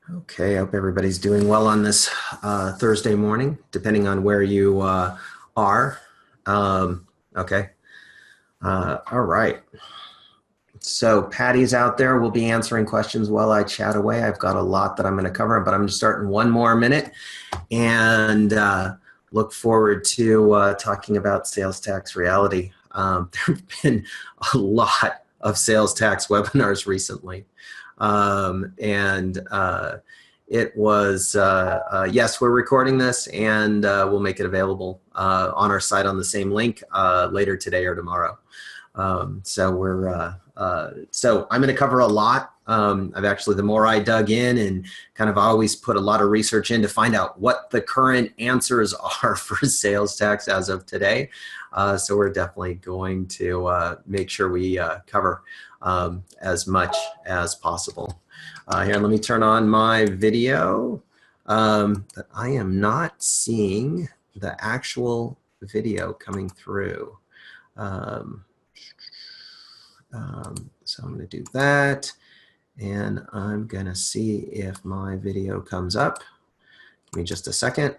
Okay, I hope everybody's doing well on this Thursday morning, depending on where you are. Okay, all right. So Patty's out there. We'll be answering questions while I chat away. I've got a lot that I'm going to cover, but I'm just starting one more minute and look forward to talking about sales tax reality. There have been a lot of sales tax webinars recently. It was, yes, we're recording this and we'll make it available on our site on the same link later today or tomorrow. So I'm going to cover a lot. I've actually, the more I dug in and kind of always put a lot of research in to find out what the current answers are for sales tax as of today. So we're definitely going to make sure we cover as much as possible. Here, let me turn on my video. But I am not seeing the actual video coming through. So I'm going to do that, and I'm going to see if my video comes up. Give me just a second.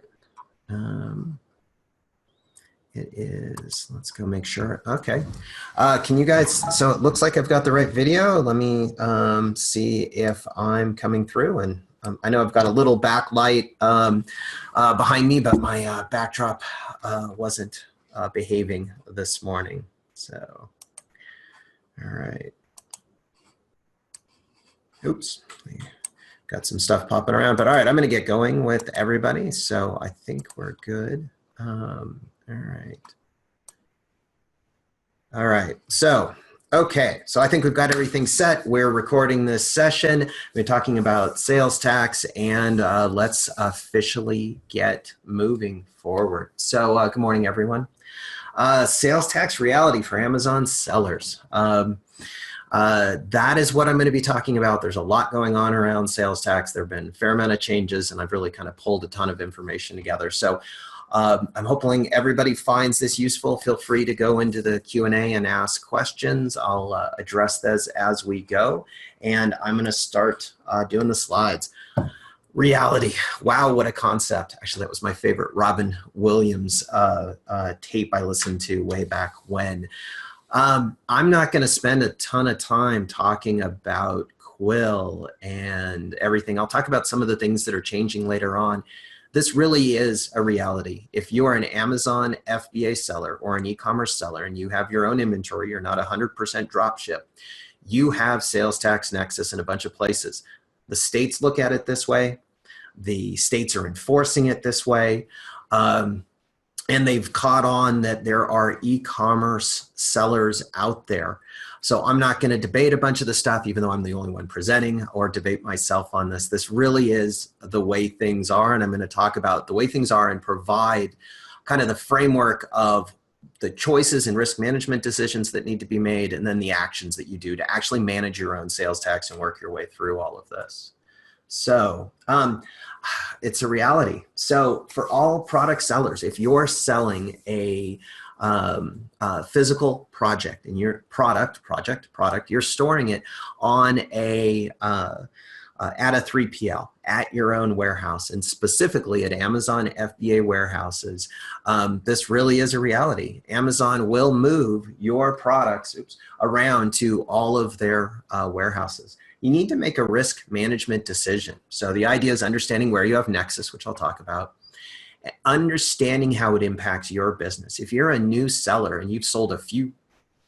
It is, let's go make sure. Okay. Can you guys, so it looks like I've got the right video. Let me see if I'm coming through. And I know I've got a little backlight behind me, but my backdrop wasn't behaving this morning. So, all right. Oops. Got some stuff popping around, but all right, I'm going to get going with everybody. So I think we're good. All right. All right. So, okay. So I think we've got everything set. We're recording this session. We're talking about sales tax, and let's officially get moving forward. So good morning, everyone. Sales tax reality for Amazon sellers. That is what I'm going to be talking about. There's a lot going on around sales tax. There have been a fair amount of changes, and I've really kind of pulled a ton of information together. So I'm hoping everybody finds this useful. Feel free to go into the Q&A and ask questions. I'll address those as we go. And I'm going to start doing the slides. Reality. Wow, what a concept. Actually, that was my favorite Robin Williams tape I listened to way back when. I'm not going to spend a ton of time talking about Quill and everything. I'll talk about some of the things that are changing later on. This really is a reality. If you are an Amazon FBA seller or an e-commerce seller and you have your own inventory, you're not 100% drop ship, you have sales tax nexus in a bunch of places. The states look at it this way. The states are enforcing it this way. And they've caught on that there are e-commerce sellers out there. So I'm not going to debate a bunch of the stuff, even though I'm the only one presenting, or debate myself on this. This really is the way things are, and I'm going to talk about the way things are and provide kind of the framework of the choices and risk management decisions that need to be made, and then the actions that you do to actually manage your own sales tax and work your way through all of this. So it's a reality. So for all product sellers, if you're selling a physical project and your product, you're storing it on a at a 3PL at your own warehouse, and specifically at Amazon FBA warehouses. This really is a reality. Amazon will move your products around to all of their warehouses. You need to make a risk management decision. So the idea is understanding where you have nexus, which I'll talk about, understanding how it impacts your business. If you're a new seller and you've sold a few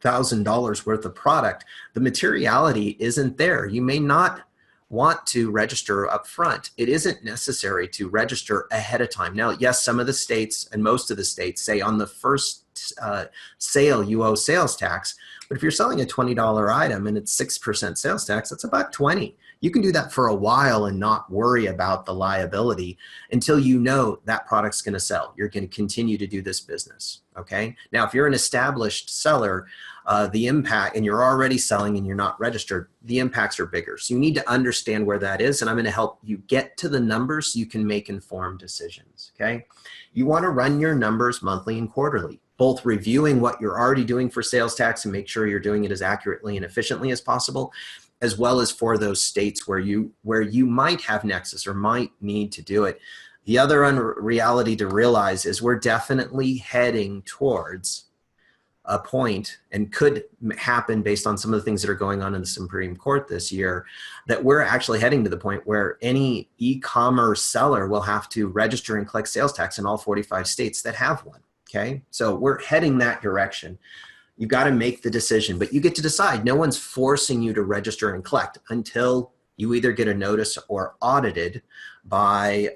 $1,000s worth of product, the materiality isn't there. You may not want to register up front. It isn't necessary to register ahead of time. Now, yes, some of the states and most of the states say on the first sale you owe sales tax, but if you're selling a $20 item and it's 6% sales tax, that's about $20. You can do that for a while and not worry about the liability until you know that product's going to sell. You're going to continue to do this business, okay? Now, if you're an established seller, the impact, and you're already selling and you're not registered, the impacts are bigger. So you need to understand where that is, and I'm going to help you get to the numbers so you can make informed decisions, okay? You want to run your numbers monthly and quarterly, both reviewing what you're already doing for sales tax and make sure you're doing it as accurately and efficiently as possible, as well as for those states where you might have nexus or might need to do it. The other reality to realize is we're definitely heading towards a point, and could happen based on some of the things that are going on in the Supreme Court this year, that we're actually heading to the point where any e-commerce seller will have to register and collect sales tax in all 45 states that have one. Okay, so we're heading that direction. You've got to make the decision, but you get to decide. No one's forcing you to register and collect until you either get a notice or audited by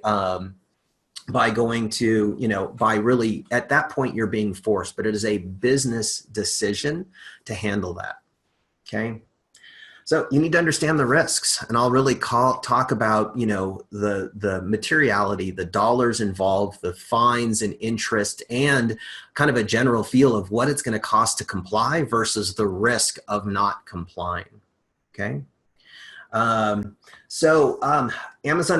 going to, by really, at that point you're being forced, but it is a business decision to handle that. Okay. So you need to understand the risks, and I'll really talk about, the materiality, the dollars involved, the fines and interest, and kind of a general feel of what it's going to cost to comply versus the risk of not complying. Okay. Amazon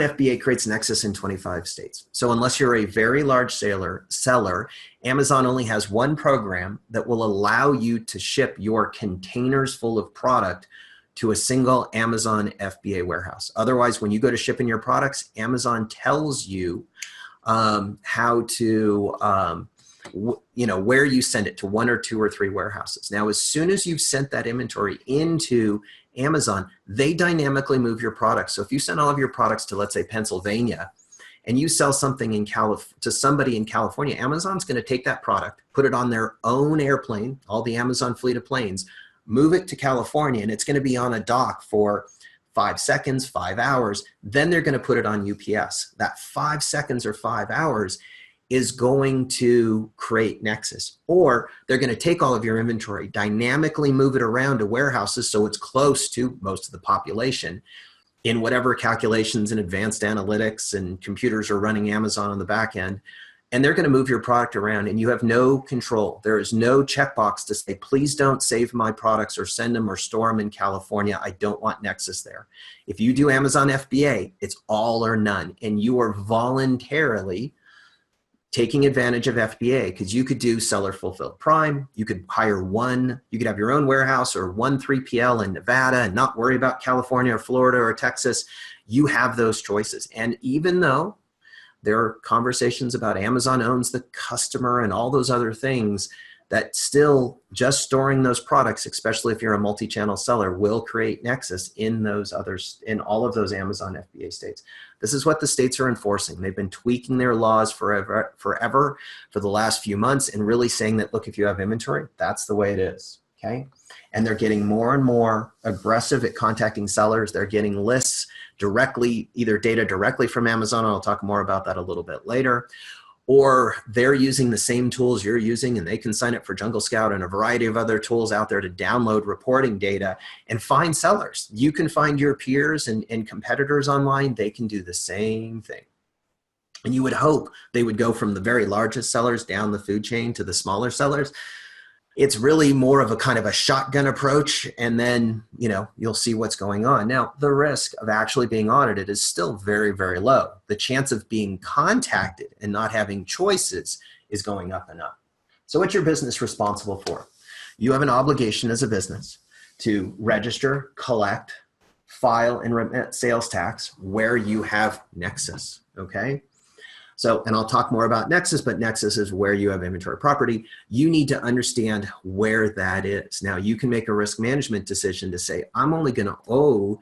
FBA creates Nexus in 25 states. So unless you're a very large seller, Amazon only has one program that will allow you to ship your containers full of product to a single Amazon FBA warehouse. Otherwise, when you go to ship in your products, Amazon tells you how to, where you send it to, 1 or 2 or 3 warehouses. Now, as soon as you've sent that inventory into Amazon, they dynamically move your products. So if you send all of your products to, let's say, Pennsylvania, and you sell something to somebody in California, Amazon's going to take that product, put it on their own airplane, all the Amazon fleet of planes, move it to California, and it's going to be on a dock for 5 seconds, 5 hours. Then they're going to put it on UPS. That 5 seconds or 5 hours is going to create Nexus. Or they're going to take all of your inventory, dynamically move it around to warehouses so it's close to most of the population in whatever calculations and advanced analytics and computers are running Amazon on the back end. And they're going to move your product around, and you have no control. There is no checkbox to say, please don't save my products or send them or store them in California. I don't want Nexus there. If you do Amazon FBA, it's all or none. And you are voluntarily taking advantage of FBA, because you could do seller fulfilled prime. You could hire you could have your own warehouse or 1 3PL in Nevada and not worry about California or Florida or Texas. You have those choices. And even though there are conversations about Amazon owns the customer and all those other things, that still just storing those products, especially if you're a multi-channel seller, will create Nexus in all of those Amazon FBA states. This is what the states are enforcing. They've been tweaking their laws forever for the last few months, and really saying that, look, if you have inventory, that's the way it is. Okay. And they're getting more and more aggressive at contacting sellers. They're getting lists directly, either data directly from Amazon, and I'll talk more about that a little bit later, or they're using the same tools you're using, and they can sign up for Jungle Scout and a variety of other tools out there to download reporting data and find sellers. You can find your peers and competitors online. They can do the same thing. And you would hope they would go from the very largest sellers down the food chain to the smaller sellers. It's really more of a kind of a shotgun approach, and then, you'll see what's going on. Now, the risk of actually being audited is still very, very low. The chance of being contacted and not having choices is going up and up. So what's your business responsible for? You have an obligation as a business to register, collect, file, and remit sales tax where you have Nexus, okay? So, and I'll talk more about Nexus, but Nexus is where you have inventory property. You need to understand where that is. Now, you can make a risk management decision to say, I'm only going to owe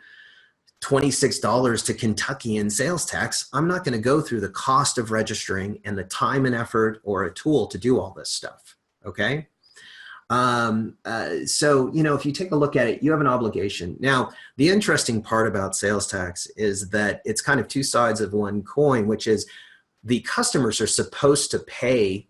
$26 to Kentucky in sales tax. I'm not going to go through the cost of registering and the time and effort or a tool to do all this stuff, okay? So, if you take a look at it, you have an obligation. Now, the interesting part about sales tax is that it's kind of 2 sides of one coin, which is the customers are supposed to pay,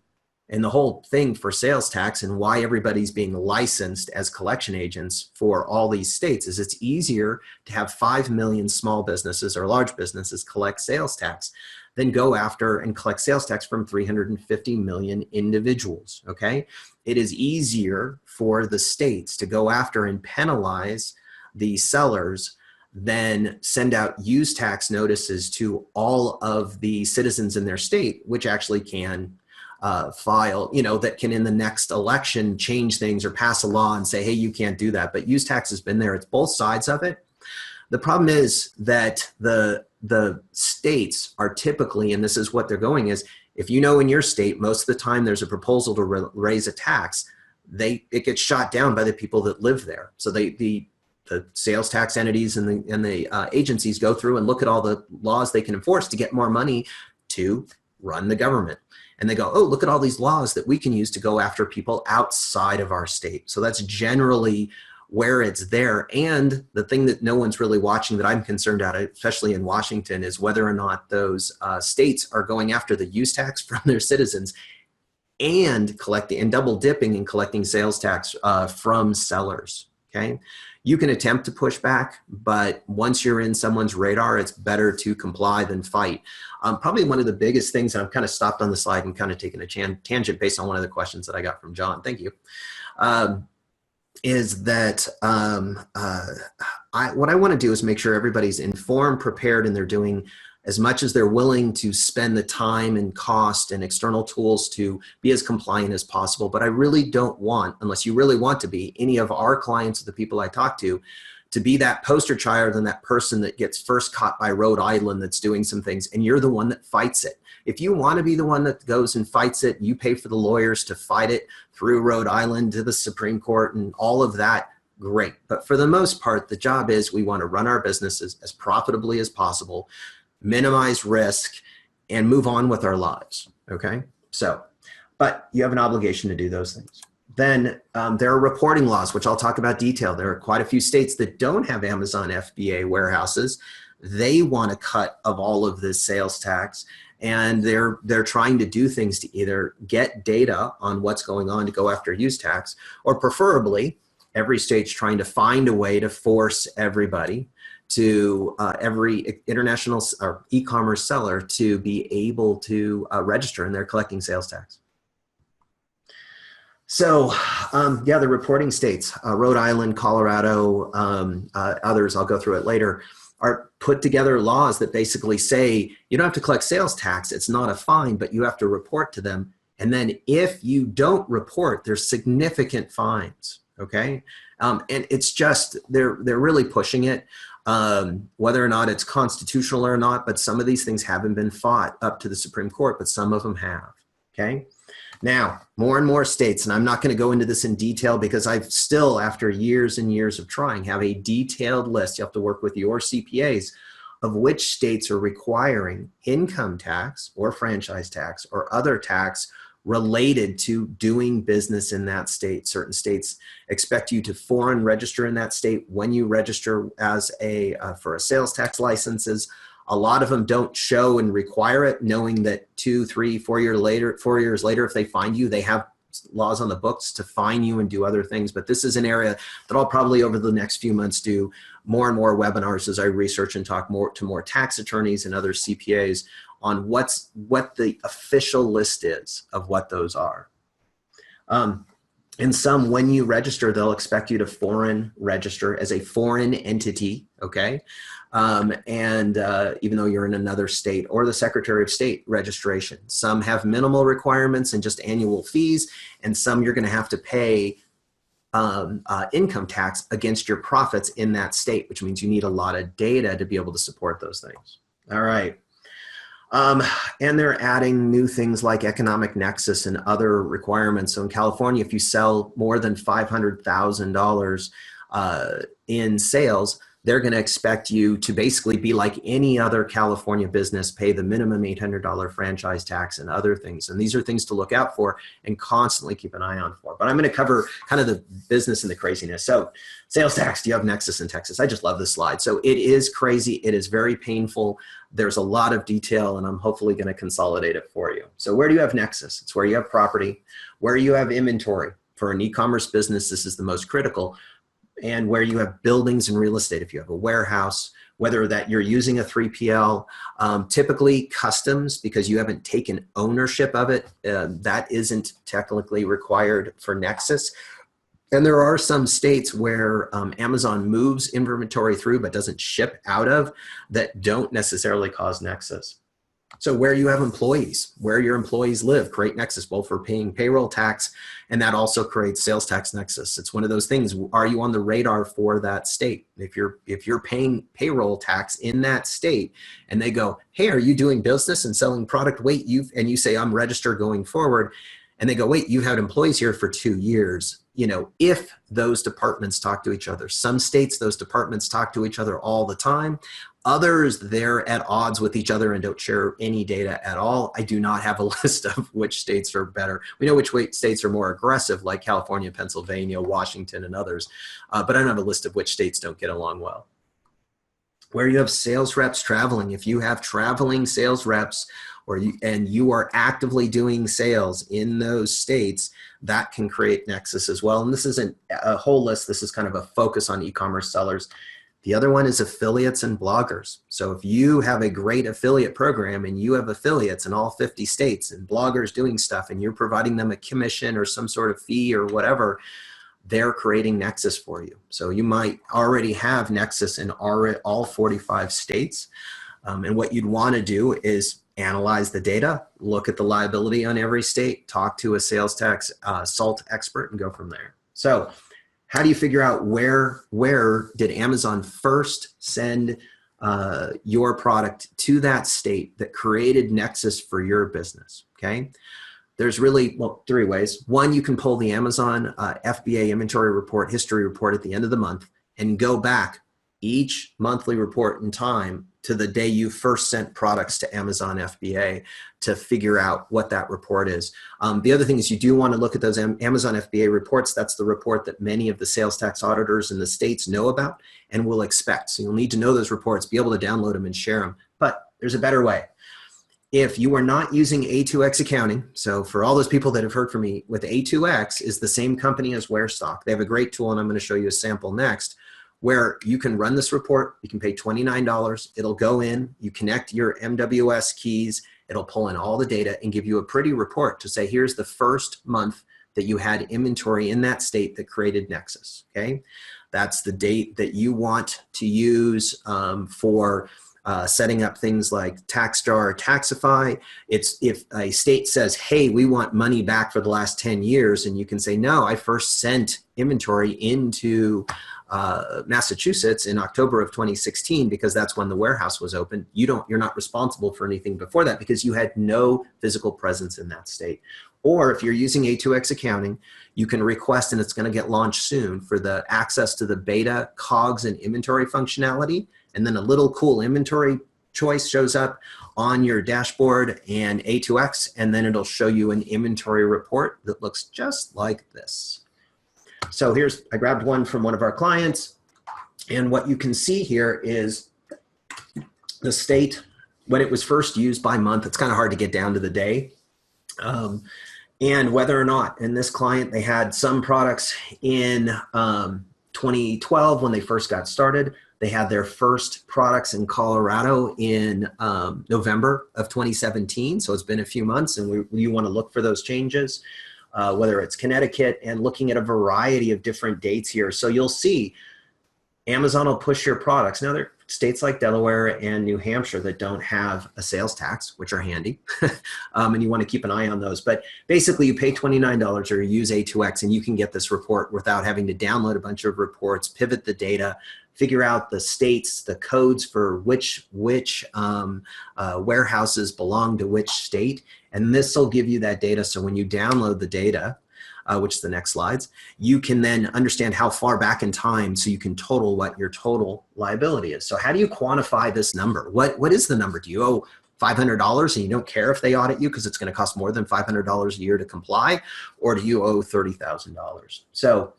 and the whole thing for sales tax and why everybody's being licensed as collection agents for all these states is it's easier to have 5 million small businesses or large businesses collect sales tax than go after and collect sales tax from 350 million individuals, okay? It is easier for the states to go after and penalize the sellers then send out use tax notices to all of the citizens in their state, which actually can file, you know, that can in the next election change things or pass a law and say, hey, you can't do that. But use tax has been there. It's both sides of it. The problem is that the states are typically, and this is what they're going is, if you know in your state, most of the time there's a proposal to raise a tax, it gets shot down by the people that live there. So the sales tax entities and the agencies go through and look at all the laws they can enforce to get more money to run the government. And they go, oh, look at all these laws that we can use to go after people outside of our state. So that's generally where it's there. And the thing that no one's really watching that I'm concerned about, especially in Washington, is whether or not those states are going after the use tax from their citizens and collecting and double dipping and collecting sales tax from sellers. Okay. You can attempt to push back, but once you're in someone's radar, it's better to comply than fight. Probably one of the biggest things, and I've kind of stopped on the slide and kind of taken a tangent based on one of the questions that I got from John. Thank you. Is that what I want to do is make sure everybody's informed, prepared, and they're doing as much as they're willing to spend the time and cost and external tools to be as compliant as possible. But I really don't want, unless you really want to be, any of our clients, the people I talk to be that poster child and that person that gets first caught by Rhode Island that's doing some things, and you're the one that fights it. If you want to be the one that goes and fights it, you pay for the lawyers to fight it through Rhode Island to the Supreme Court and all of that, great. But for the most part, the job is we want to run our businesses as profitably as possible, minimize risk, and move on with our lives, okay? So, but you have an obligation to do those things. Then there are reporting laws, which I'll talk about detail. There are quite a few states that don't have Amazon FBA warehouses. They want a cut of all of this sales tax, and they're trying to do things to either get data on what's going on to go after use tax, or preferably every state's trying to find a way to force everybody to every international or e-commerce seller to be able to register, and they're collecting sales tax. So yeah, the reporting states, Rhode Island, Colorado, others, I'll go through it later, are put together laws that basically say you don't have to collect sales tax. It's not a fine, but you have to report to them. And then if you don't report, there's significant fines, okay? And it's just, they're really pushing it, whether or not it's constitutional or not, but some of these things haven't been fought up to the Supreme Court, but some of them have, okay? Now, more and more states, and I'm not going to go into this in detail because I've still, after years and years of trying, have a detailed list. You have to work with your CPAs of which states are requiring income tax or franchise tax or other tax related to doing business in that state. Certain states expect you to foreign register in that state when you register as for a sales tax licenses. A lot of them don't show and require it, knowing that 2, 3, 4 years later, if they find you, they have laws on the books to fine you and do other things. But this is an area that I'll probably over the next few months do more and more webinars as I research and talk to more tax attorneys and other CPAs on what the official list is of what those are. In some, when you register, they'll expect you to foreign register as a foreign entity, okay? Even though you're in another state, or the Secretary of State registration. Some have minimal requirements and just annual fees, and some you're gonna have to pay income tax against your profits in that state, which means you need a lot of data to be able to support those things. All right. And they're adding new things like economic nexus and other requirements. So in California, if you sell more than $500,000 in sales, they're going to expect you to basically be like any other California business, pay the minimum $800 franchise tax and other things. And these are things to look out for and constantly keep an eye on for. But I'm going to cover kind of the business and the craziness. So sales tax, do you have nexus in Texas? I just love this slide. So it is crazy. It is very painful. There's a lot of detail, and I'm hopefully going to consolidate it for you. So where do you have nexus? It's where you have property, where you have inventory. For an e-commerce business, this is the most critical. And where you have buildings and real estate, if you have a warehouse, whether that you're using a 3PL, typically customs, because you haven't taken ownership of it, that isn't technically required for Nexus. And there are some states where Amazon moves inventory through but doesn't ship out of that don't necessarily cause Nexus. So where you have employees, where your employees live, create nexus, both for paying payroll tax, and that also creates sales tax nexus. It's one of those things. Are you on the radar for that state? If you're paying payroll tax in that state, and they go, hey, are you doing business and selling product? Wait, and you say, I'm registered going forward. And they go, wait, you've had employees here for 2 years. If those departments talk to each other, some states, those departments talk to each other all the time. Others, they're at odds with each other and don't share any data at all. I do not have a list of which states are better. We know which states are more aggressive, like California, Pennsylvania, Washington, and others. But I don't have a list of which states don't get along well. Where you have sales reps traveling, if you have traveling sales reps, and you are actively doing sales in those states, that can create nexus as well. And this isn't a whole list. This is kind of a focus on e-commerce sellers. The other one is affiliates and bloggers. So if you have a great affiliate program and you have affiliates in all 50 states and bloggers doing stuff and you're providing them a commission or some sort of fee or whatever, they're creating nexus for you. So you might already have nexus in all 45 states. And what you'd want to do is analyze the data, look at the liability on every state, talk to a sales tax SALT expert, and go from there. So how do you figure out where did Amazon first send your product to that state that created nexus for your business? Okay. There's really, 3 ways. One, you can pull the Amazon FBA inventory report, history report at the end of the month and go back each monthly report in time to the day you first sent products to Amazon FBA to figure out what that report is. The other thing is you do want to look at those Amazon FBA reports. That's the report that many of the sales tax auditors in the states know about and will expect. So you'll need to know those reports, be able to download them and share them. But there's a better way. If you are not using A2X accounting, so for all those people that have heard from me, with A2X is the same company as Warestock. They have a great tool, and I'm going to show you a sample next, where you can run this report. You can pay $29. It'll go in, you connect your MWS keys, it'll pull in all the data and give you a pretty report to say, here's the first month that you had inventory in that state that created nexus, okay? That's the date that you want to use for setting up things like Taxstar or Taxify. It's if a state says, hey, we want money back for the last 10 years, and you can say, no, I first sent inventory into Massachusetts in October of 2016 because that's when the warehouse was open. You're not responsible for anything before that because you had no physical presence in that state. Or if you're using A2X accounting, you can request, and it's going to get launched soon, for the access to the beta COGS and inventory functionality. And then a little cool inventory choice shows up on your dashboard and A2X, and then it'll show you an inventory report that looks just like this. So I grabbed one from one of our clients, and what you can see here is the state, when it was first used by month. It's kind of hard to get down to the day. And whether or not, in this client, they had some products in 2012 when they first got started. They had their first products in Colorado in November of 2017. So it's been a few months, and you want to look for those changes, whether it's Connecticut, and looking at a variety of different dates here. So you'll see Amazon will push your products. Now, there are states like Delaware and New Hampshire that don't have a sales tax, which are handy, and you want to keep an eye on those. But basically, you pay $29 or you use A2X, and you can get this report without having to download a bunch of reports, pivot the data, figure out the states, the codes for which warehouses belong to which state, and this will give you that data. So when you download the data, which is the next slides, you can then understand how far back in time, so you can total what your total liability is. So how do you quantify this number? What is the number? Do you owe $500 and you don't care if they audit you because it's going to cost more than $500 a year to comply? Or do you owe $30,000? So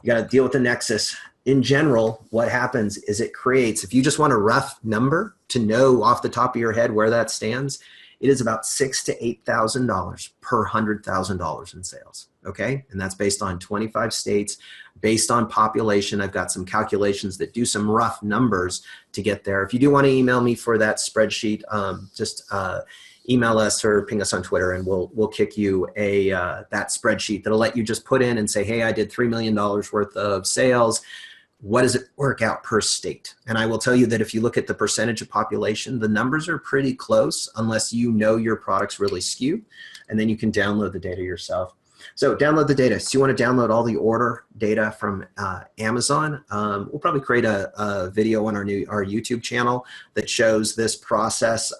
you got to deal with the nexus. In general, what happens is it creates, if you just want a rough number to know off the top of your head where that stands, it is about $6,000 to $8,000 per $100,000 in sales. Okay, and that's based on 25 states, based on population. I've got some calculations that do some rough numbers to get there. If you do want to email me for that spreadsheet, just email us or ping us on Twitter, and we'll kick you that spreadsheet that'll let you just put in and say, hey, I did $3 million worth of sales. what does it work out per state? And I will tell you that if you look at the percentage of population, the numbers are pretty close unless you know your products really skew, and then you can download the data yourself. So download the data. So you want to download all the order data from Amazon. We'll probably create a video on our YouTube channel that shows this process.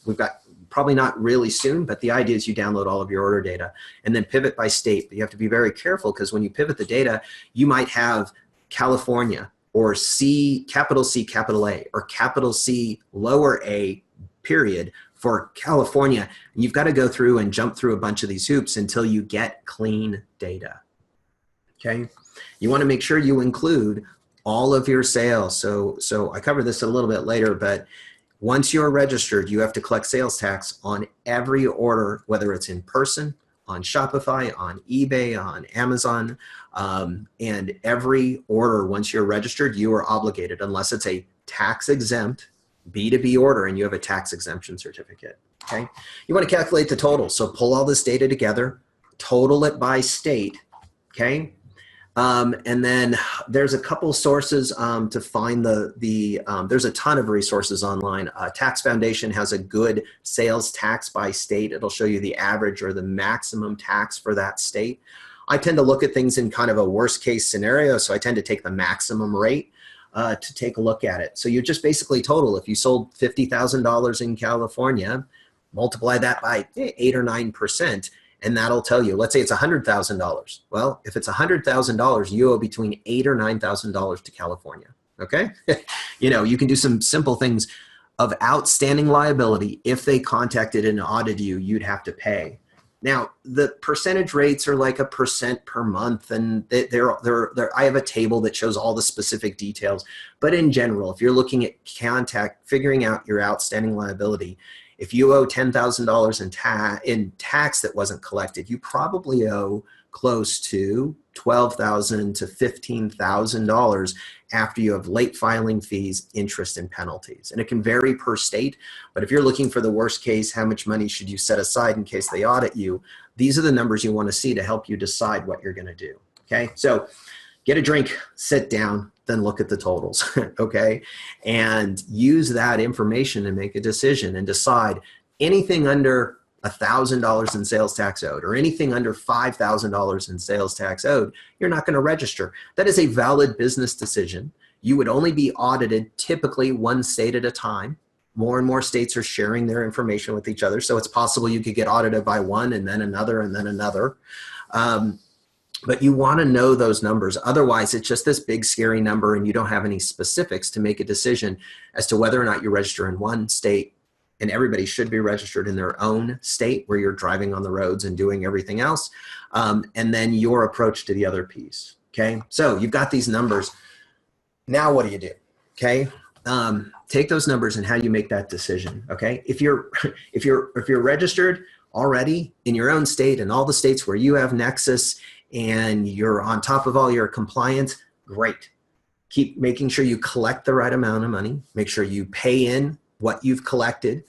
We've got probably not really soon, but the idea is you download all of your order data and then pivot by state. But you have to be very careful because when you pivot the data, you might have California or capital C, capital A, or capital C, lower a, period, for California. And you've got to go through and jump through a bunch of these hoops until you get clean data. Okay? You want to make sure you include all of your sales. So I cover this a little bit later, but once you're registered, you have to collect sales tax on every order, whether it's in person, on Shopify, on eBay, on Amazon, and every order, once you're registered, you are obligated, unless it's a tax exempt B2B order and you have a tax exemption certificate, okay? You want to calculate the total. So pull all this data together, total it by state, okay? And then there's a couple sources to find there's a ton of resources online. Tax Foundation has a good sales tax by state. It'll show you the average or the maximum tax for that state. I tend to look at things in kind of a worst case scenario, so I tend to take the maximum rate to take a look at it. So you just basically total, if you sold $50,000 in California, multiply that by 8 or 9%, and that'll tell you, let's say it's $100,000. Well, if it's $100,000, you owe between $8,000 or $9,000 to California, okay? You know, you can do some simple things of outstanding liability. If they contacted and audited you, you'd have to pay. Now, the percentage rates are like 1% per month, and I have a table that shows all the specific details. But in general, if you're looking at figuring out your outstanding liability, if you owe $10,000 in tax that wasn't collected, you probably owe close to $12,000 to $15,000 after you have late filing fees, interest, and penalties. And it can vary per state, but if you're looking for the worst case, how much money should you set aside in case they audit you, these are the numbers you want to see to help you decide what you're going to do, okay? So get a drink, sit down, then look at the totals, okay? And use that information to make a decision and decide anything under $1,000 in sales tax owed or anything under $5,000 in sales tax owed, you're not going to register. That is a valid business decision. You would only be audited typically one state at a time. More and more states are sharing their information with each other, so it's possible you could get audited by one and then another and then another. But you want to know those numbers. Otherwise, it's just this big scary number and you don't have any specifics to make a decision as to whether or not you register in one state. And everybody should be registered in their own state where you're driving on the roads and doing everything else. And then your approach to the other piece, okay? So you've got these numbers. Now what do you do, okay? Take those numbers and how you make that decision, okay? If you're registered already in your own state and all the states where you have Nexus and you're on top of all your compliance, great. Keep making sure you collect the right amount of money. Make sure you pay in what you've collected.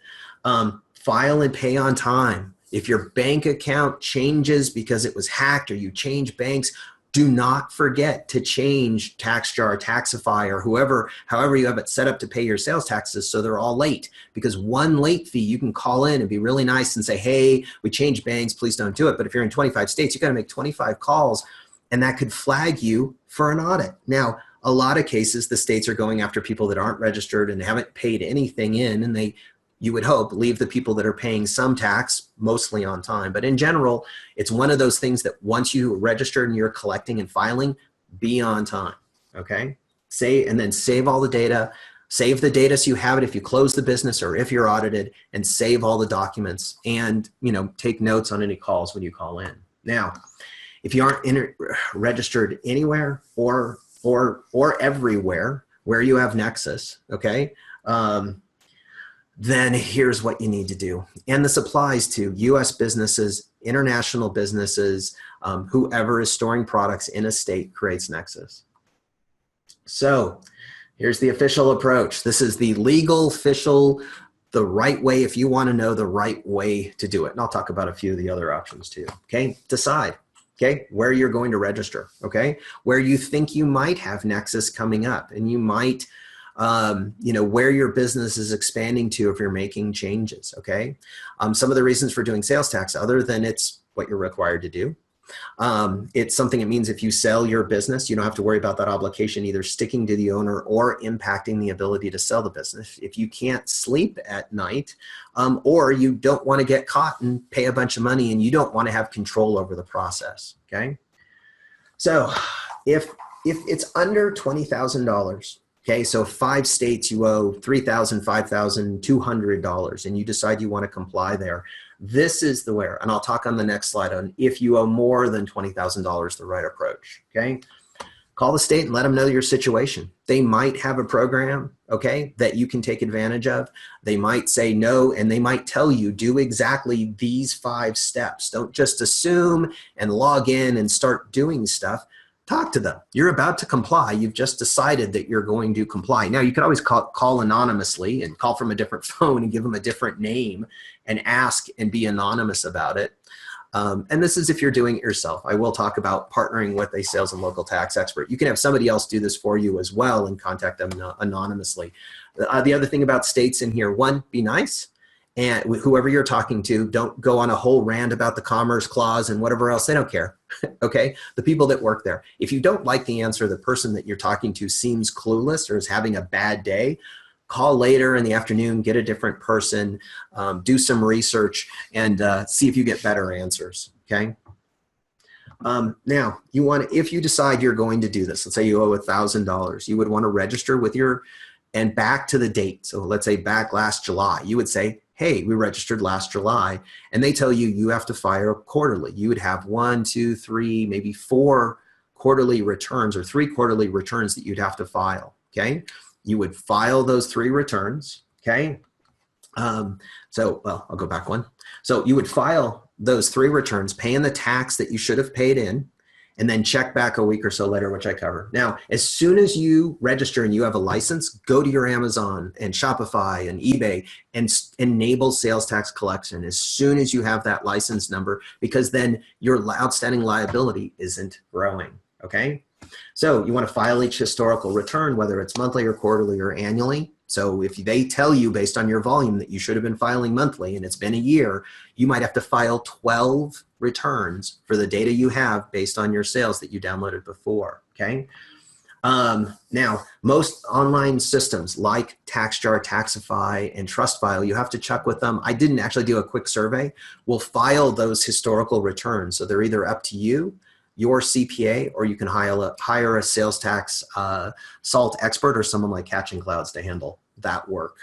File and pay on time. If your bank account changes because it was hacked or you change banks, do not forget to change TaxJar, Taxify, or however you have it set up to pay your sales taxes so they're all late. Because one late fee, you can call in and be really nice and say, hey, we changed banks, please don't do it. But if you're in 25 states, you got to make 25 calls, and that could flag you for an audit. Now, a lot of cases, the states are going after people that aren't registered and haven't paid anything in, and you would hope, leave the people that are paying some tax mostly on time. But in general, it's one of those things that once you register and you're collecting and filing, be on time, okay? And then save all the data. Save the data so you have it if you close the business or if you're audited, and save all the documents, and take notes on any calls when you call in. Now, if you aren't registered anywhere or everywhere where you have Nexus, okay, then here's what you need to do. And this applies to US businesses, international businesses, whoever is storing products in a state creates Nexus. So here's the official approach. This is the legal, official, the right way if you want to know the right way to do it. And I'll talk about a few of the other options too, okay? Decide. okay, where you're going to register, okay, where you think you might have nexus coming up, and you might, you know, where your business is expanding to if you're making changes, okay. Some of the reasons for doing sales tax, other than it's what you're required to do, it's something it means if you sell your business, you don't have to worry about that obligation either sticking to the owner or impacting the ability to sell the business. If you can't sleep at night, or you don't want to get caught and pay a bunch of money and you don't want to have control over the process, okay? So if it's under $20,000, okay, so 5 states you owe $3,000, $5,200, and you decide you want to comply there, this is the where, and I'll talk on the next slide on if you owe more than $20,000, the right approach, okay? Call the state and let them know your situation. They might have a program, okay, that you can take advantage of. They might say no, and they might tell you, do exactly these 5 steps. Don't just assume and log in and start doing stuff. Talk to them. You're about to comply. You've just decided that you're going to comply. Now, you can always call anonymously and call from a different phone and give them a different name and ask and be anonymous about it. And this is if you're doing it yourself. I will talk about partnering with a sales and local tax expert. You can have somebody else do this for you as well and contact them anonymously. The other thing about states in here, one, be nice. And whoever you're talking to, don't go on a whole rant about the Commerce Clause and whatever else. They don't care, okay? The people that work there. If you don't like the answer, the person that you're talking to seems clueless or is having a bad day, call later in the afternoon, get a different person, do some research, and see if you get better answers, okay? Now, you want to, if you decide you're going to do this, let's say you owe $1,000, you would want to register with your, and back to the date. So let's say back last July, you would say, hey, we registered last July, and they tell you you have to file quarterly. You would have 1, 2, 3, maybe 4 quarterly returns or 3 quarterly returns that you'd have to file, okay? You would file those 3 returns, okay? Well, I'll go back one. So you would file those 3 returns, paying the tax that you should have paid in, and then check back a week or so later, which I cover. Now, as soon as you register and you have a license, go to your Amazon and Shopify and eBay and enable sales tax collection as soon as you have that license number, because then your outstanding liability isn't growing, okay? So you want to file each historical return, whether it's monthly or quarterly or annually. So if they tell you based on your volume that you should have been filing monthly and it's been a year, you might have to file 12 returns for the data you have based on your sales that you downloaded before, okay? Now, most online systems like TaxJar, Taxify, and TrustFile, you have to check with them. I didn't actually do a quick survey. We'll file those historical returns. So they're either up to you, your CPA, or you can hire a sales tax SALT expert or someone like Catching Clouds to handle that work.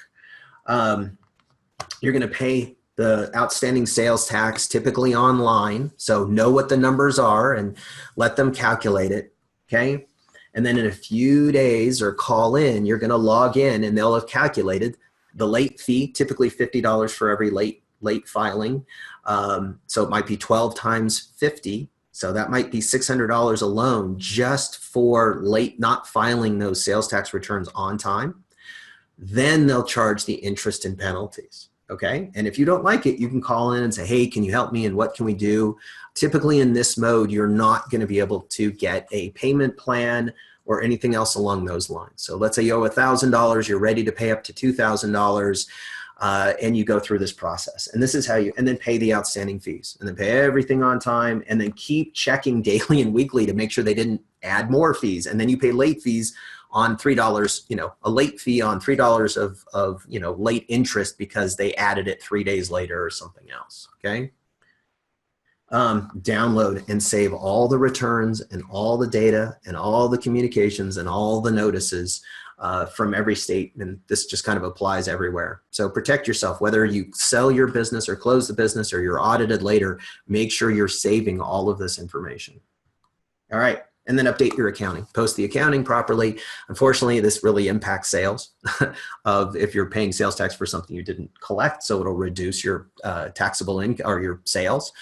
You're going to pay the outstanding sales tax typically online, so know what the numbers are and let them calculate it, okay? And then in a few days or call in, you're going to log in and they'll have calculated the late fee, typically $50 for every late filing. So it might be 12 times 50. So that might be $600 alone just for not filing those sales tax returns on time. Then they'll charge the interest and penalties, okay? And if you don't like it, you can call in and say, hey, can you help me and what can we do? Typically in this mode, you're not gonna be able to get a payment plan or anything else along those lines. So let's say you owe $1,000, you're ready to pay up to $2,000, and you go through this process. And this is how and then pay the outstanding fees, and then pay everything on time, and then keep checking daily and weekly to make sure they didn't add more fees. And then you pay late fees on $3, a late fee on $3 of late interest because they added it 3 days later or something else, okay? Download and save all the returns and all the data and all the communications and all the notices from every state, and this just kind of applies everywhere. So protect yourself, whether you sell your business or close the business or you're audited later, make sure you're saving all of this information. All right, and then update your accounting. Post the accounting properly. Unfortunately, this really impacts sales of if you're paying sales tax for something you didn't collect, so it'll reduce your taxable income or your sales,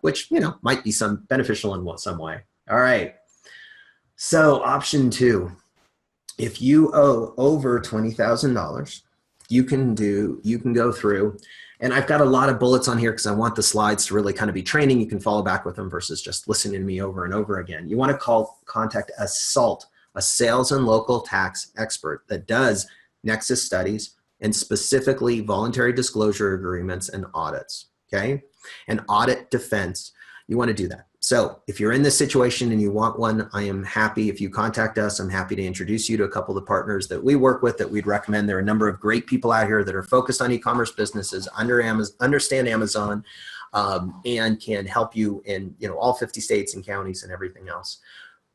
which might be some beneficial in some way. All right, so option 2. If you owe over $20,000, you can go through, and I've got a lot of bullets on here because I want the slides to really kind of be training. You can follow back with them versus just listening to me over and over again. You want to contact a SALT, a sales and local tax expert that does nexus studies and specifically voluntary disclosure agreements and audits, okay? And audit defense, you want to do that. So if you're in this situation and you want one, I am happy. If you contact us, I'm happy to introduce you to a couple of the partners that we work with that we'd recommend. There are a number of great people out here that are focused on e-commerce businesses, understand Amazon, and can help you in all 50 states and counties and everything else.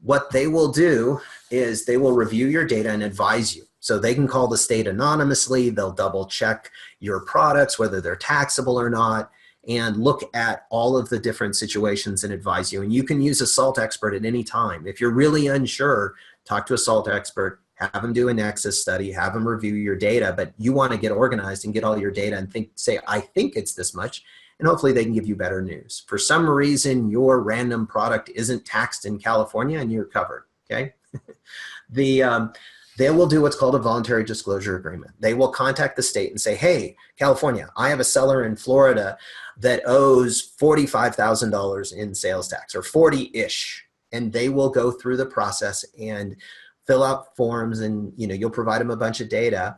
What they will do is they will review your data and advise you. So they can call the state anonymously. They'll double check your products, whether they're taxable or not, and look at all of the different situations and advise you. And you can use a SALT expert at any time. If you're really unsure, talk to a SALT expert, have them do a nexus study, have them review your data, but you want to get organized and get all your data and say, I think it's this much, and hopefully they can give you better news. For some reason, your random product isn't taxed in California and you're covered, okay? They will do what's called a voluntary disclosure agreement. They will contact the state and say, hey, California, I have a seller in Florida that owes $45,000 in sales tax, or 40-ish. And they will go through the process and fill out forms, and you'll provide them a bunch of data.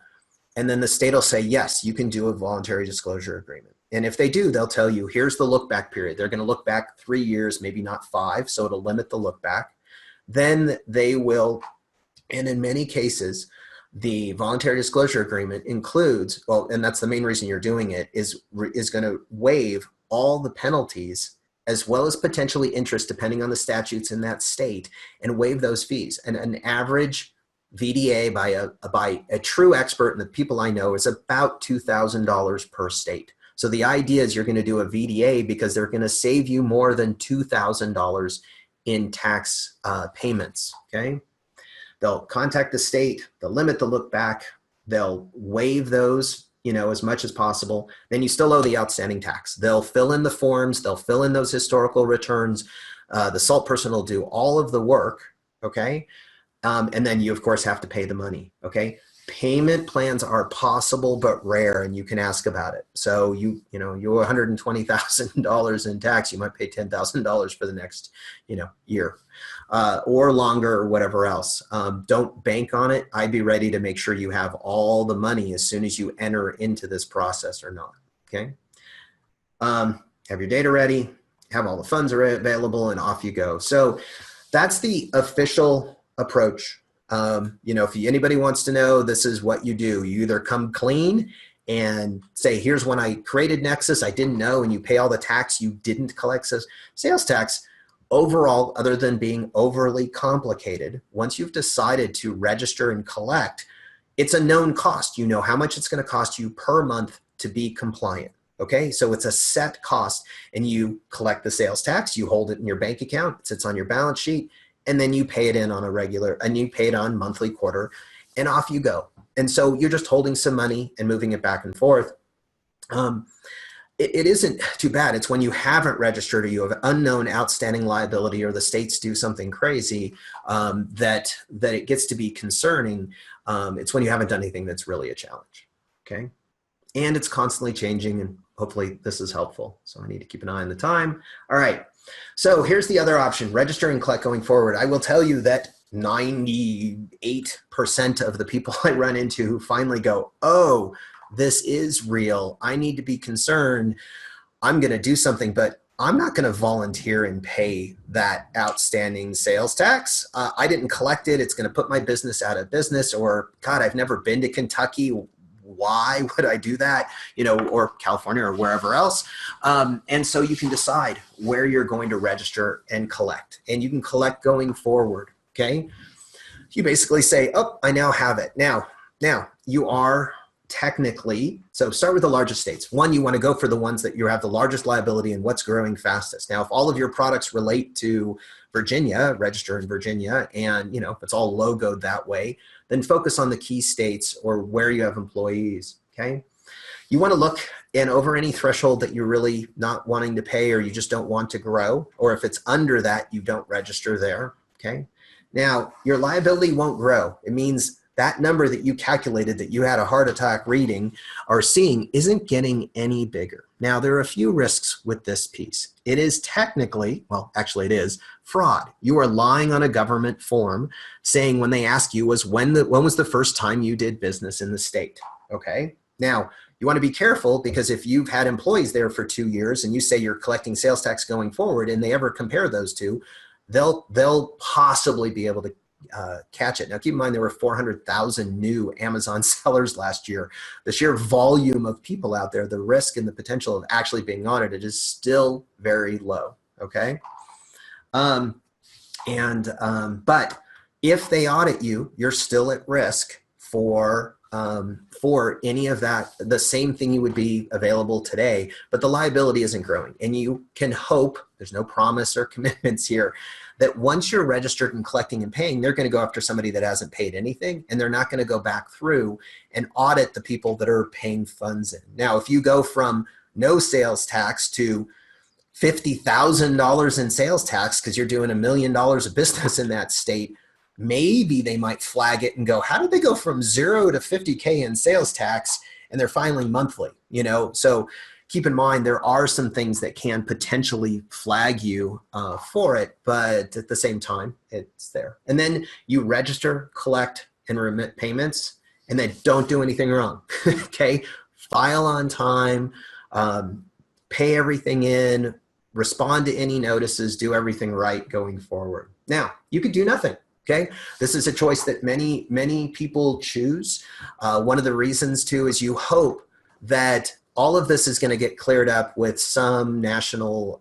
And then the state will say, yes, you can do a voluntary disclosure agreement. And if they do, they'll tell you, here's the look back period. They're going to look back 3 years, maybe not 5, so it'll limit the look back. Then they will, and in many cases, the voluntary disclosure agreement includes, well, and that's the main reason you're doing it, is going to waive all the penalties as well as potentially interest depending on the statutes in that state, and waive those fees. And an average VDA by a true expert, and the people I know, is about $2,000 per state. So the idea is you're going to do a VDA because they're going to save you more than $2,000 in tax payments, okay? They'll contact the state, they'll limit the look back, they'll waive those, as much as possible. Then you still owe the outstanding tax. They'll fill in the forms, they'll fill in those historical returns. The SALT person will do all of the work, okay? And then you, of course, have to pay the money, okay? Payment plans are possible but rare, and you can ask about it. So you owe $120,000 in tax, you might pay $10,000 for the next year, or longer, or whatever else. Don't bank on it. I'd be ready to make sure you have all the money as soon as you enter into this process or not, okay? Have your data ready, have all the funds available, and off you go. So that's the official approach. If anybody wants to know, this is what you do. You either come clean and say, here's when I created Nexus, I didn't know, and you pay all the tax you didn't collect. Sales tax, overall, other than being overly complicated, once you've decided to register and collect, it's a known cost. You know how much it's going to cost you per month to be compliant. Okay, so it's a set cost, and you collect the sales tax, you hold it in your bank account, it sits on your balance sheet, and then you pay it in on you pay it on monthly, quarter, and off you go. And so you're just holding some money and moving it back and forth. It isn't too bad. It's when you haven't registered, or you have unknown outstanding liability, or the states do something crazy that it gets to be concerning. It's when you haven't done anything that's really a challenge, okay? And it's constantly changing, and hopefully this is helpful. So I need to keep an eye on the time. All right. So here's the other option, register and collect going forward. I will tell you that 98% of the people I run into who finally go, oh, this is real, I need to be concerned, I'm going to do something, but I'm not going to volunteer and pay that outstanding sales tax. I didn't collect it. It's going to put my business out of business. Or, God, I've never been to Kentucky. Why would I do that? Or California, or wherever else. And so you can decide where you're going to register and collect. And you can collect going forward, okay? You basically say, oh, I now have it. Now you are technically, so start with the largest states. One, you want to go for the ones that you have the largest liability and what's growing fastest. Now, if all of your products relate to Virginia, register in Virginia, and if it's all logoed that way, then focus on the key states or where you have employees, okay? You want to look and over any threshold that you're really not wanting to pay, or you just don't want to grow, or if it's under that, you don't register there, okay? Now, your liability won't grow. It means that number that you calculated that you had a heart attack reading or seeing isn't getting any bigger. Now, there are a few risks with this piece. It is technically, well, actually it is, fraud. You are lying on a government form saying when they ask you was when was the first time you did business in the state, okay? Now, you want to be careful because if you've had employees there for 2 years and you say you're collecting sales tax going forward and they ever compare those two, they'll possibly be able to catch it. Now, keep in mind, there were 400,000 new Amazon sellers last year. The sheer volume of people out there, the risk and the potential of actually being audited is still very low, okay? But if they audit you, you're still at risk for any of that, the same thing you would be available today, but the liability isn't growing. And you can hope, there's no promise or commitments here, that once you're registered and collecting and paying, they're going to go after somebody that hasn't paid anything, and they're not going to go back through and audit the people that are paying funds in. Now, if you go from no sales tax to $50,000 in sales tax because you're doing $1 million of business in that state, maybe they might flag it and go, how did they go from 0 to 50K in sales tax and they're filing monthly? You know, so keep in mind, there are some things that can potentially flag you for it, but at the same time, it's there. And then you register, collect, and remit payments, and then don't do anything wrong, okay? File on time, pay everything in, respond to any notices, do everything right going forward. Now, you could do nothing. Okay, this is a choice that many people choose. One of the reasons too is you hope that all of this is going to get cleared up with some national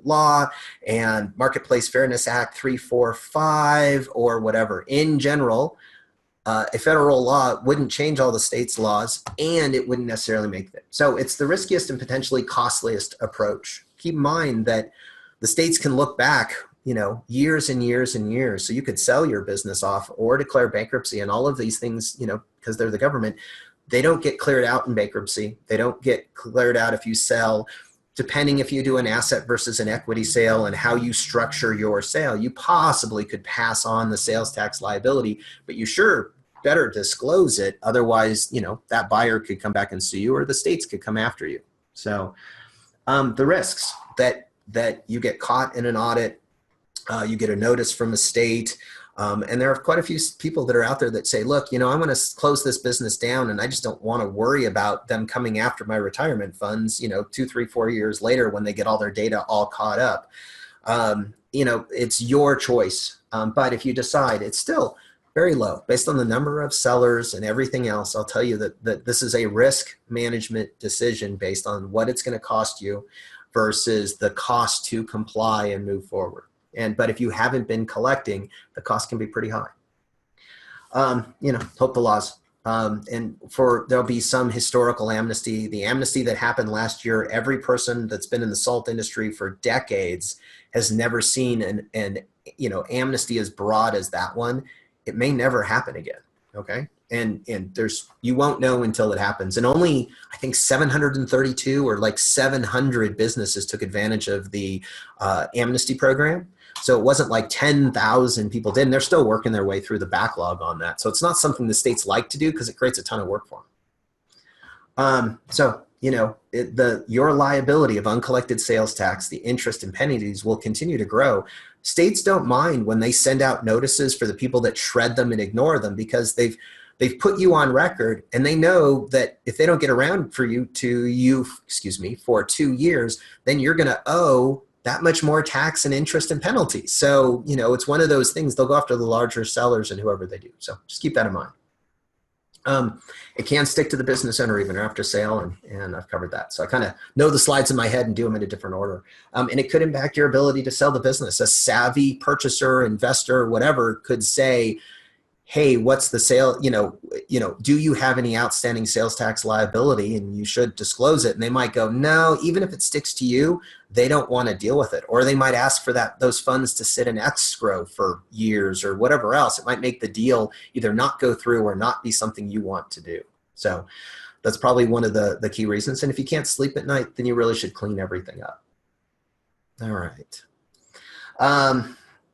law and Marketplace Fairness Act 345 or whatever. In general, a federal law wouldn't change all the states' laws, and it wouldn't necessarily make them. So it's the riskiest and potentially costliest approach. Keep in mind that the states can look back, you know, years and years and years. So you could sell your business off or declare bankruptcy, and all of these things, you know, because they're the government, they don't get cleared out in bankruptcy. They don't get cleared out if you sell. Depending if you do an asset versus an equity sale and how you structure your sale, you possibly could pass on the sales tax liability, but you sure better disclose it. Otherwise, you know, that buyer could come back and sue you, or the states could come after you. So the risks that you get caught in an audit, you get a notice from a state, and there are quite a few people that are out there that say, look, you know, I want to close this business down and I just don't want to worry about them coming after my retirement funds, you know, 2, 3, 4 years later when they get all their data all caught up. You know, it's your choice. But if you decide, it's still very low based on the number of sellers and everything else. I'll tell you that this is a risk management decision based on what it's going to cost you versus the cost to comply and move forward. But if you haven't been collecting, the cost can be pretty high. You know, hope the laws. And there'll be some historical amnesty. The amnesty that happened last year, every person that's been in the salt industry for decades has never seen an you know, amnesty as broad as that one. It may never happen again. Okay. And you won't know until it happens. And only, I think 732 or like 700 businesses took advantage of the amnesty program. So it wasn't like 10,000 people did, and they're still working their way through the backlog on that. So it's not something the states like to do because it creates a ton of work for them. So, you know, your liability of uncollected sales tax, the interest and penalties will continue to grow. States don't mind when they send out notices for the people that shred them and ignore them because they've put you on record, and they know that if they don't get around for you for 2 years, then you're going to owe that much more tax and interest and penalties. So, you know, it's one of those things. They'll go after the larger sellers and whoever they do. So just keep that in mind. It can stick to the business owner even after sale, and I've covered that. So I kind of know the slides in my head and do them in a different order. And it could impact your ability to sell the business. A savvy purchaser, investor, whatever could say, hey, what's the sale? You know, do you have any outstanding sales tax liability? And you should disclose it. And they might go, no, even if it sticks to you, they don't want to deal with it. Or they might ask for those funds to sit in escrow for years or whatever else. It might make the deal either not go through or not be something you want to do. So that's probably one of the key reasons. And if you can't sleep at night, then you really should clean everything up. All right.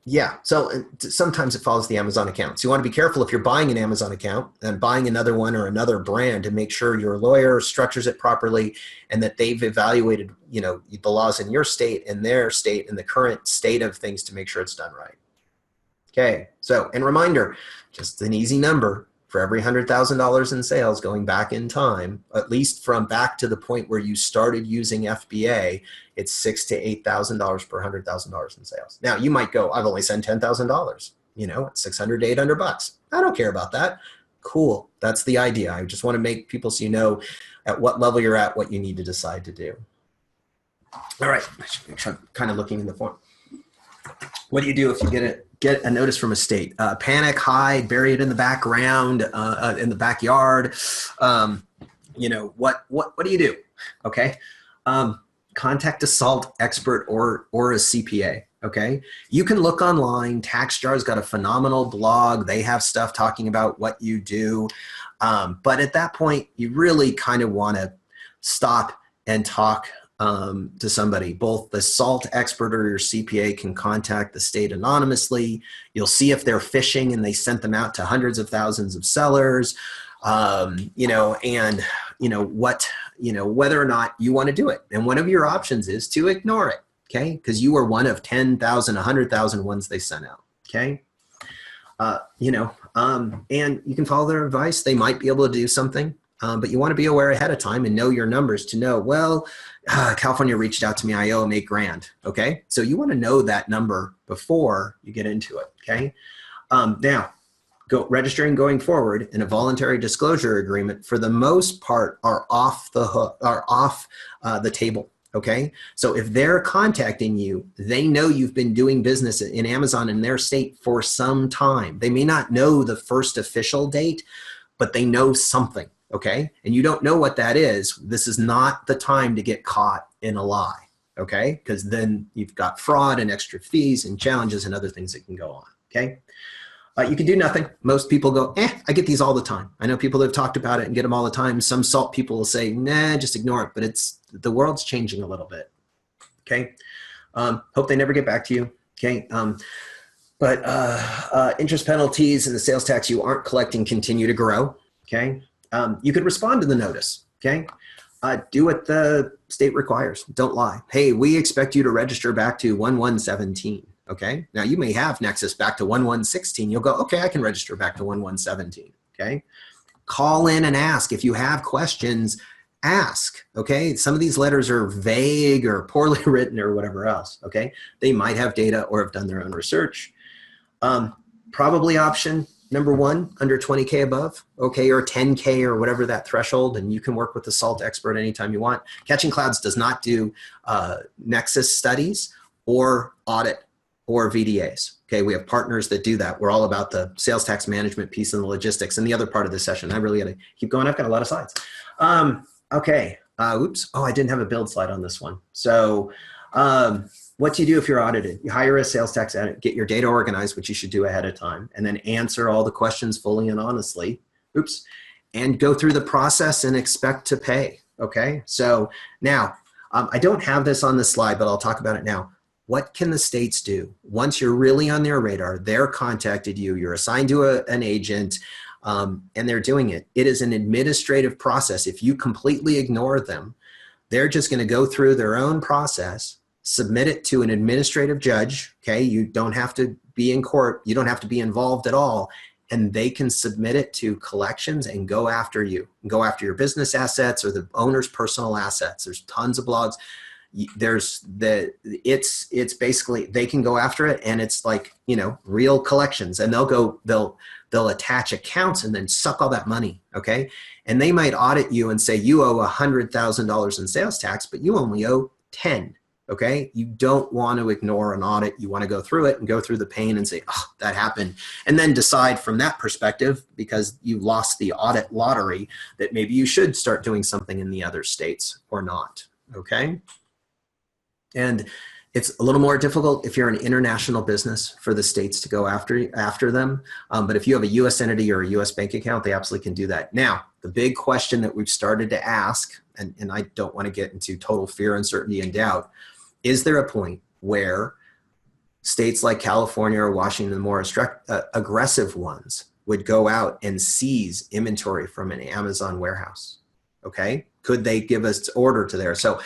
Yeah, so sometimes it follows the Amazon account. So you want to be careful if you're buying an Amazon account and buying another one or another brand, and make sure your lawyer structures it properly and that they've evaluated, the laws in your state and their state and the current state of things to make sure it's done right. Okay, so, and reminder, just an easy number for every $100,000 in sales going back in time, at least from back to the point where you started using FBA, it's $6,000 to $8,000 per $100,000 in sales. Now you might go, I've only sent $10,000, it's 600 to 800 bucks. I don't care about that. Cool, that's the idea. I just want to make people so you know at what level you're at, what you need to decide to do. All right, I'm kind of looking in the form. What do you do if you get a notice from a state? Panic, hide, bury it in the background, in the backyard. What do you do? Okay. Contact a SALT expert or a CPA. Okay. You can look online. TaxJar's got a phenomenal blog. They have stuff talking about what you do. But at that point, you really kind of want to stop and talk to somebody. Both the SALT expert or your CPA can contact the state anonymously. You'll see if they're phishing and they sent them out to hundreds of thousands of sellers, whether or not you want to do it. And one of your options is to ignore it, okay? Because you are one of 10,000, 100,000 ones they sent out, okay? And you can follow their advice. They might be able to do something. But you want to be aware ahead of time and know your numbers to know, California reached out to me, I owe them $8,000. Okay. So you want to know that number before you get into it. Okay. Now registering going forward in a voluntary disclosure agreement for the most part are off the hook, are off the table. Okay. So if they're contacting you, they know you've been doing business in Amazon in their state for some time. They may not know the first official date, but they know something. Okay. And you don't know what that is. This is not the time to get caught in a lie. Okay. Because then you've got fraud and extra fees and challenges and other things that can go on. Okay. You can do nothing. Most people go, I get these all the time. I know people that have talked about it and get them all the time. Some SALT people will say, nah, just ignore it. But the world's changing a little bit. Okay. Hope they never get back to you. Okay. But interest penalties and the sales tax you aren't collecting continue to grow. Okay. You could respond to the notice, okay? Do what the state requires. Don't lie. Hey, we expect you to register back to 1117, okay? Now, you may have Nexus back to 1116. You'll go, okay, I can register back to 1117, okay? Call in and ask. If you have questions, ask, okay? Some of these letters are vague or poorly written or whatever else, okay? They might have data or have done their own research. Probably option number one, under 20K above, okay, or 10K or whatever that threshold, and you can work with the SALT expert anytime you want. Catching Clouds does not do Nexus studies or audit or VDAs. Okay, we have partners that do that. We're all about the sales tax management piece and the logistics and the other part of the session. I really got to keep going. I've got a lot of slides. Okay, oops. Oh, I didn't have a build slide on this one. So what do you do if you're audited? You hire a sales tax audit, get your data organized, which you should do ahead of time, and then answer all the questions fully and honestly. Oops. And go through the process and expect to pay. Okay. So now, I don't have this on the slide, but I'll talk about it now. What can the states do? Once you're really on their radar, they're contacted you, you're assigned to an agent, and they're doing it. It is an administrative process. If you completely ignore them, they're just going to go through their own process, submit it to an administrative judge. Okay. You don't have to be in court. You don't have to be involved at all. And they can submit it to collections and go after you, and go after your business assets or the owner's personal assets. There's tons of blogs. It's basically, they can go after it, and it's like, real collections, and they'll attach accounts and then suck all that money. Okay. And they might audit you and say, you owe $100,000 in sales tax, but you only owe 10. Okay. You don't want to ignore an audit. You want to go through it and go through the pain and say, oh, that happened. And then decide from that perspective, because you lost the audit lottery, that maybe you should start doing something in the other states or not. Okay. And it's a little more difficult if you're an international business for the states to go after them. But if you have a US entity or a US bank account, they absolutely can do that. Now, the big question that we've started to ask, and I don't want to get into total fear, uncertainty, and doubt, is there a point where States like California or Washington, the more aggressive ones, would go out and seize inventory from an Amazon warehouse. Okay, could they give us order to there? So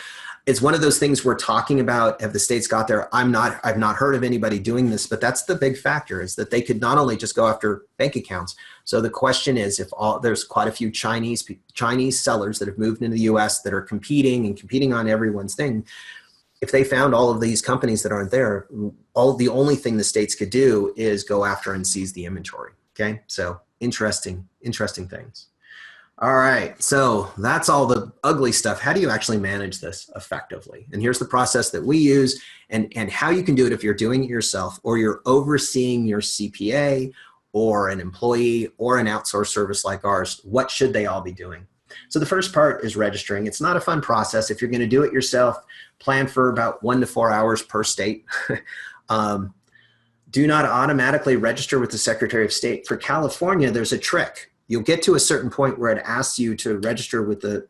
it's one of those things we're talking about. Have the states got there? I've not heard of anybody doing this, but that's the big factor, is that they could not only just go after bank accounts. So the question is, if there's quite a few Chinese sellers that have moved into the US that are competing on everyone's thing. If they found all of these companies that aren't there, the only thing the states could do is go after and seize the inventory. Okay, so interesting things. All right, so that's all the ugly stuff. How do you actually manage this effectively? And here's the process that we use, and how you can do it if you're doing it yourself, or you're overseeing your CPA or an employee or an outsourced service like ours. What should they all be doing? So the first part is registering. It's not a fun process. If you're going to do it yourself, plan for about 1 to 4 hours per state. Do not automatically register with the Secretary of State. For California, there's a trick. You'll get to a certain point where it asks you to register with the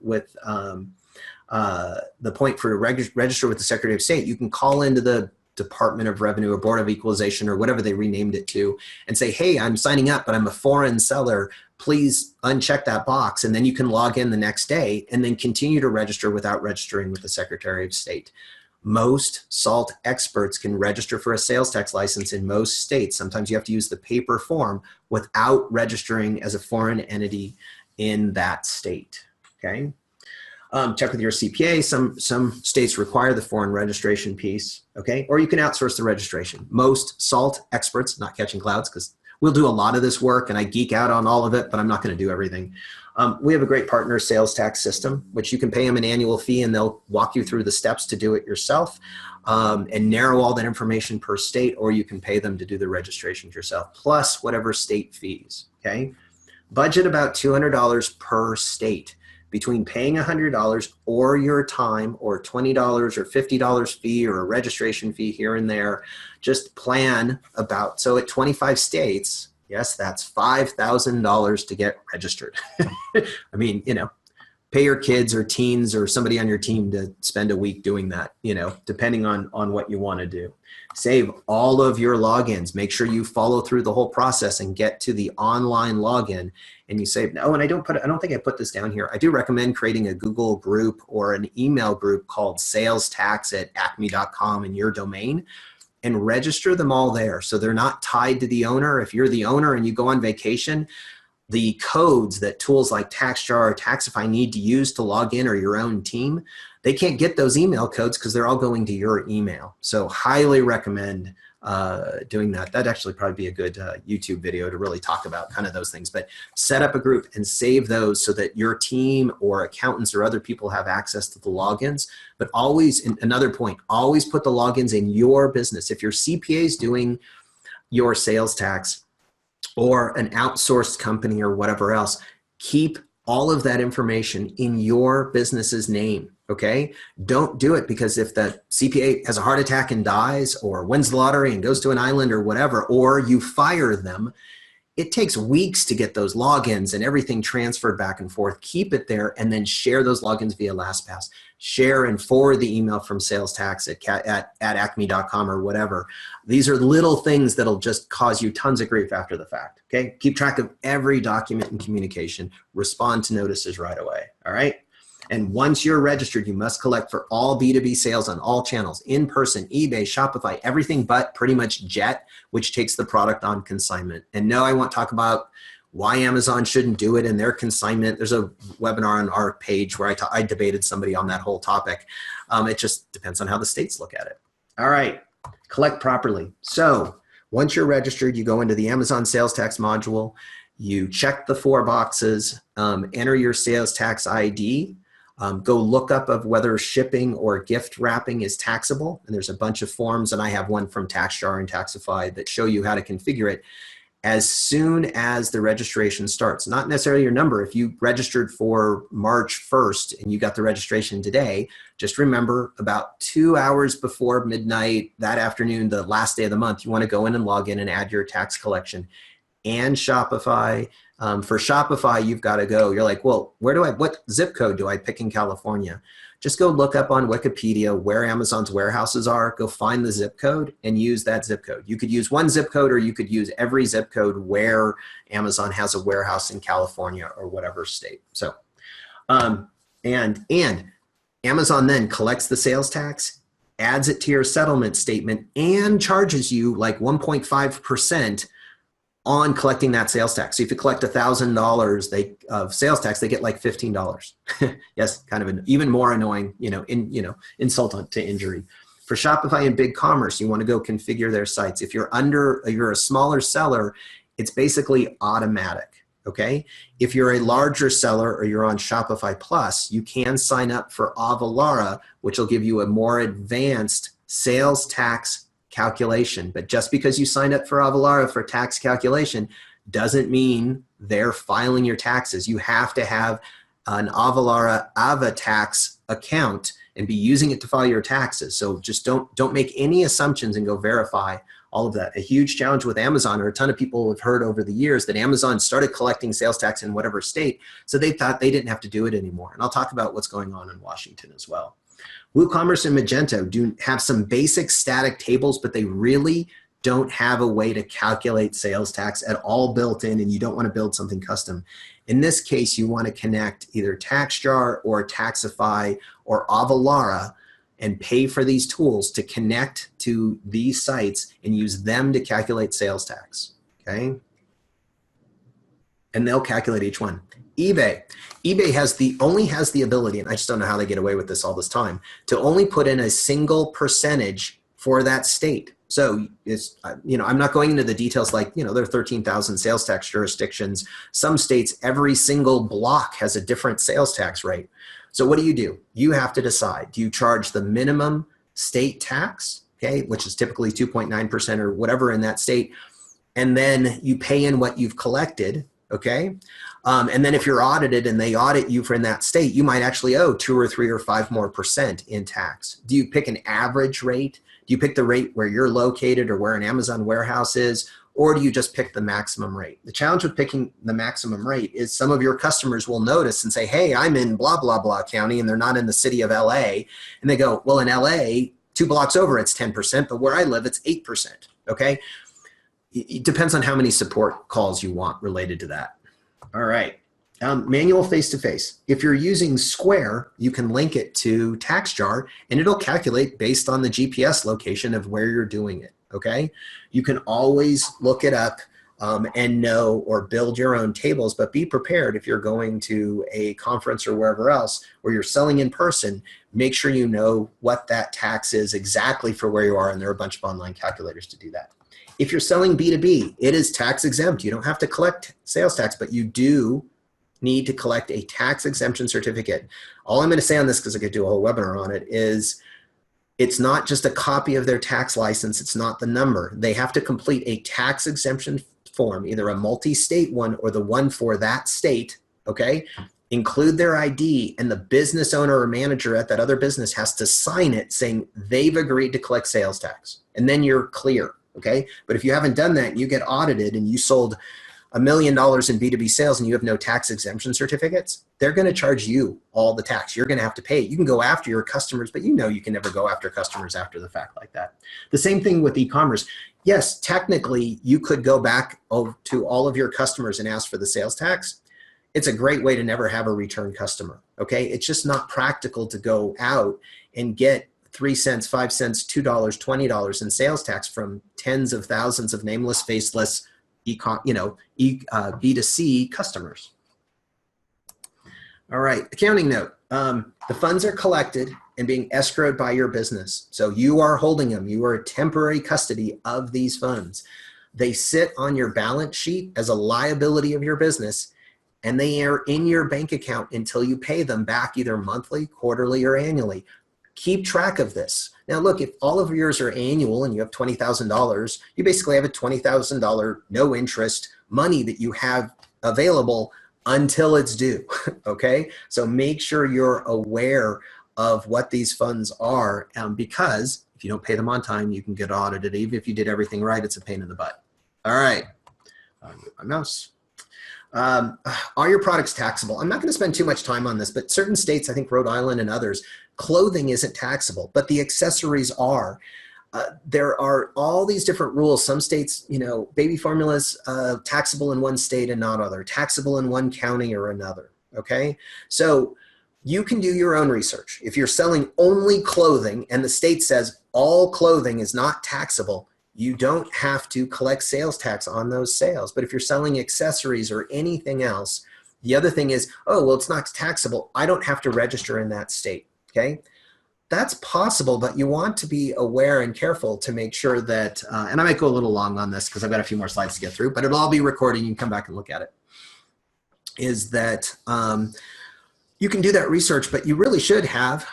point for register with the Secretary of State. You can call into the Department of Revenue or Board of Equalization or whatever they renamed it to and say, hey, I'm signing up, but I'm a foreign seller. Please uncheck that box. And then you can log in the next day and then continue to register without registering with the Secretary of State. Most SALT experts can register for a sales tax license in most states. Sometimes you have to use the paper form without registering as a foreign entity in that state. Okay. Check with your CPA. Some states require the foreign registration piece. Okay. Or you can outsource the registration. Most SALT experts, not catching clouds, because we'll do a lot of this work and I geek out on all of it, but I'm not going to do everything. We have a great partner sales tax system, which you can pay them an annual fee and they'll walk you through the steps to do it yourself and narrow all that information per state, or you can pay them to do the registrations yourself, plus whatever state fees, okay? Budget about $200 per state between paying $100 or your time or $20 or $50 fee or a registration fee here and there. Just plan about, so at 25 states, yes, that's $5,000 to get registered. I mean, you know, pay your kids or teens or somebody on your team to spend a week doing that, you know, depending on what you want to do. Save all of your logins. Make sure you follow through the whole process and get to the online login. And you save, oh, and I don't think I put this down here. I do recommend creating a Google group or an email group called sales tax at acme.com in your domain, and register them all there. So they're not tied to the owner. If you're the owner and you go on vacation, the codes that tools like TaxJar or Taxify need to use to log in, or your own team, they can't get those email codes because they're all going to your email. So highly recommend doing that. That'd actually probably be a good YouTube video to really talk about kind of those things. But set up a group and save those so that your team or accountants or other people have access to the logins. But always, another point, always put the logins in your business. If your CPA is doing your sales tax or an outsourced company or whatever else, keep all of that information in your business's name, okay? Don't do it because if the CPA has a heart attack and dies, or wins the lottery and goes to an island or whatever, or you fire them, it takes weeks to get those logins and everything transferred back and forth. Keep it there and then share those logins via LastPass. Share and forward the email from sales tax at acme.com or whatever. These are little things that'll just cause you tons of grief after the fact, okay? Keep track of every document and communication. Respond to notices right away, all right? And once you're registered, you must collect for all B2B sales on all channels, in person, eBay, Shopify, everything but pretty much Jet, which takes the product on consignment. And no, I won't talk about why Amazon shouldn't do it in their consignment. There's a webinar on our page where I debated somebody on that whole topic. It just depends on how the states look at it. All right, collect properly. So once you're registered, you go into the Amazon sales tax module, you check the 4 boxes, enter your sales tax ID, go look up of whether shipping or gift wrapping is taxable. And there's a bunch of forms, and I have one from TaxJar and Taxify that show you how to configure it. As soon as the registration starts, not necessarily your number. If you registered for March 1st and you got the registration today, just remember about 2 hours before midnight that afternoon, the last day of the month, you want to go in and log in and add your tax collection. and Shopify. For Shopify, you've got to go. You're like, well, what zip code do I pick in California? Just go look up on Wikipedia where Amazon's warehouses are, go find the zip code and use that zip code. You could use one zip code, or you could use every zip code where Amazon has a warehouse in California or whatever state. So, and Amazon then collects the sales tax, adds it to your settlement statement, and charges you like 1.5% on collecting that sales tax. So if you collect $1,000 of sales tax, they get like $15. Yes, kind of an even more annoying, insult to injury. For Shopify and BigCommerce, you want to go configure their sites. If you're a smaller seller, it's basically automatic. Okay. If you're a larger seller or you're on Shopify Plus, you can sign up for Avalara, which will give you a more advanced sales tax calculation. But just because you signed up for Avalara for tax calculation doesn't mean they're filing your taxes. You have to have an Avalara AvaTax account and be using it to file your taxes. So just don't make any assumptions and go verify all of that. A huge challenge with Amazon, or a ton of people have heard over the years, that Amazon started collecting sales tax in whatever state, so they thought they didn't have to do it anymore. And I'll talk about what's going on in Washington as well. WooCommerce and Magento do have some basic static tables, but they really don't have a way to calculate sales tax at all built in, and you don't want to build something custom. In this case, you want to connect either TaxJar or Taxify or Avalara and pay for these tools to connect to these sites and use them to calculate sales tax, okay? And they'll calculate each one. eBay only has the ability, and I just don't know how they get away with this all this time, to only put in a single percentage for that state. So it's, I'm not going into the details, like, there are 13,000 sales tax jurisdictions. Some states, every single block has a different sales tax rate. So what do? You have to decide. Do you charge the minimum state tax, okay, which is typically 2.9% or whatever in that state, and then you pay in what you've collected, okay? And then if you're audited and they audit you in that state, you might actually owe 2 or 3 or 5 more % in tax. Do you pick an average rate? Do you pick the rate where you're located or where an Amazon warehouse is? Or do you just pick the maximum rate? The challenge with picking the maximum rate is some of your customers will notice and say, hey, I'm in blah, blah, blah county, and they're not in the city of LA. And they go, well, in LA, 2 blocks over, it's 10%, but where I live, it's 8%, okay? It depends on how many support calls you want related to that. All right, manual face-to-face. If you're using Square, you can link it to TaxJar, and it'll calculate based on the GPS location of where you're doing it, okay? You can always look it up and know or build your own tables, but be prepared if you're going to a conference or wherever else where you're selling in person, make sure you know what that tax is exactly for where you are, and there are a bunch of online calculators to do that. If you're selling B2B, it is tax exempt. You don't have to collect sales tax, but you do need to collect a tax exemption certificate. All I'm going to say on this, because I could do a whole webinar on it, is it's not just a copy of their tax license. It's not the number. They have to complete a tax exemption form, either a multi-state one or the one for that state, okay? Include their ID, and the business owner or manager at that other business has to sign it saying they've agreed to collect sales tax, and then you're clear. Okay, but if you haven't done that and you get audited and you sold $1 million in B2B sales and you have no tax exemption certificates, they're going to charge you all the tax. You're going to have to pay it. You can go after your customers, but you can never go after customers after the fact like that. The same thing with e-commerce. Yes, technically you could go back to all of your customers and ask for the sales tax. It's a great way to never have a return customer. Okay, it's just not practical to go out and get 3 cents, 5 cents, $2, $20 in sales tax from tens of thousands of nameless, faceless, B2C customers. All right, accounting note. The funds are collected and being escrowed by your business. So you are holding them. You are a temporary custody of these funds. They sit on your balance sheet as a liability of your business, and they are in your bank account until you pay them back either monthly, quarterly, or annually. Keep track of this. Now look, if all of yours are annual and you have $20,000, you basically have a $20,000 no interest money that you have available until it's due, okay? So make sure you're aware of what these funds are, because if you don't pay them on time, you can get audited. Even if you did everything right, it's a pain in the butt. All right, My mouse. Are your products taxable? I'm not going to spend too much time on this, but certain states, I think Rhode Island and others, clothing isn't taxable, but the accessories are. There are all these different rules. Some states, you know, baby formulas taxable in one state and not other, taxable in one county or another. Okay, so you can do your own research. If you're selling only clothing and the state says all clothing is not taxable, you don't have to collect sales tax on those sales. But if you're selling accessories or anything else, the other thing is, oh, well, it's not taxable. I don't have to register in that state. Okay. That's possible, but you want to be aware and careful to make sure that, and I might go a little long on this because I've got a few more slides to get through, but it'll all be recorded. You can come back and look at it. Is that you can do that research, but you really should have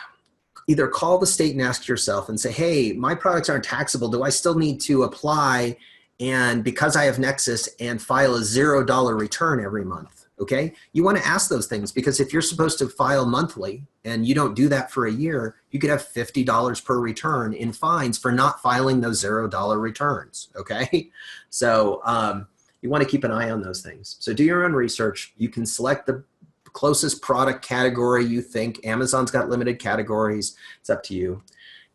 either call the state and ask yourself and say, hey, my products aren't taxable. Do I still need to apply? And because I have Nexus and file a $0 return every month. Okay, you want to ask those things because if you're supposed to file monthly and you don't do that for a year, you could have $50 per return in fines for not filing those $0 returns. Okay, so you want to keep an eye on those things. So do your own research. You can select the closest product category you think. Amazon's got limited categories. It's up to you.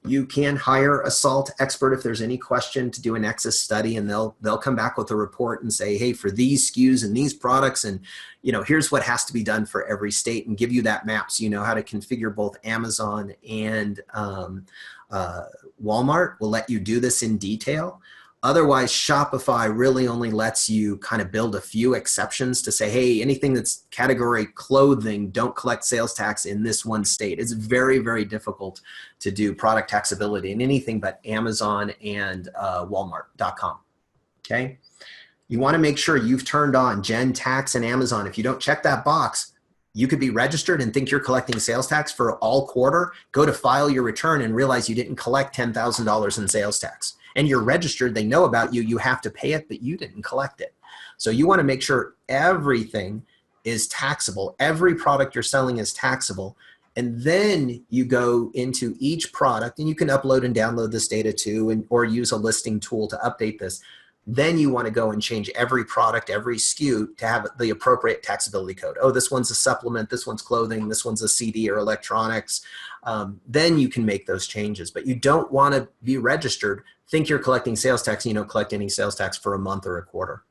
You can hire a SALT expert if there's any question to do a Nexus study, and they'll come back with a report and say, hey, for these SKUs and these products, and you know, here's what has to be done for every state, and give you that map so you know how to configure both Amazon and Walmart will let you do this in detail. Otherwise, Shopify really only lets you kind of build a few exceptions to say, hey, anything that's category clothing, don't collect sales tax in this one state. It's very, very difficult to do product taxability in anything but Amazon and Walmart.com, okay? You wanna make sure you've turned on Gen Tax and Amazon. If you don't check that box, you could be registered and think you're collecting sales tax for all quarter, go to file your return and realize you didn't collect $10,000 in sales tax. And you're registered, they know about you, you have to pay it, but you didn't collect it. So you want to make sure everything is taxable. Every product you're selling is taxable. And then you go into each product, and you can upload and download this data too, or use a listing tool to update this. Then you want to go and change every product, every SKU to have the appropriate taxability code. Oh, this one's a supplement, this one's clothing, this one's a CD or electronics. Then you can make those changes. But you don't want to be registered, think you're collecting sales tax, and you don't collect any sales tax for a month or a quarter.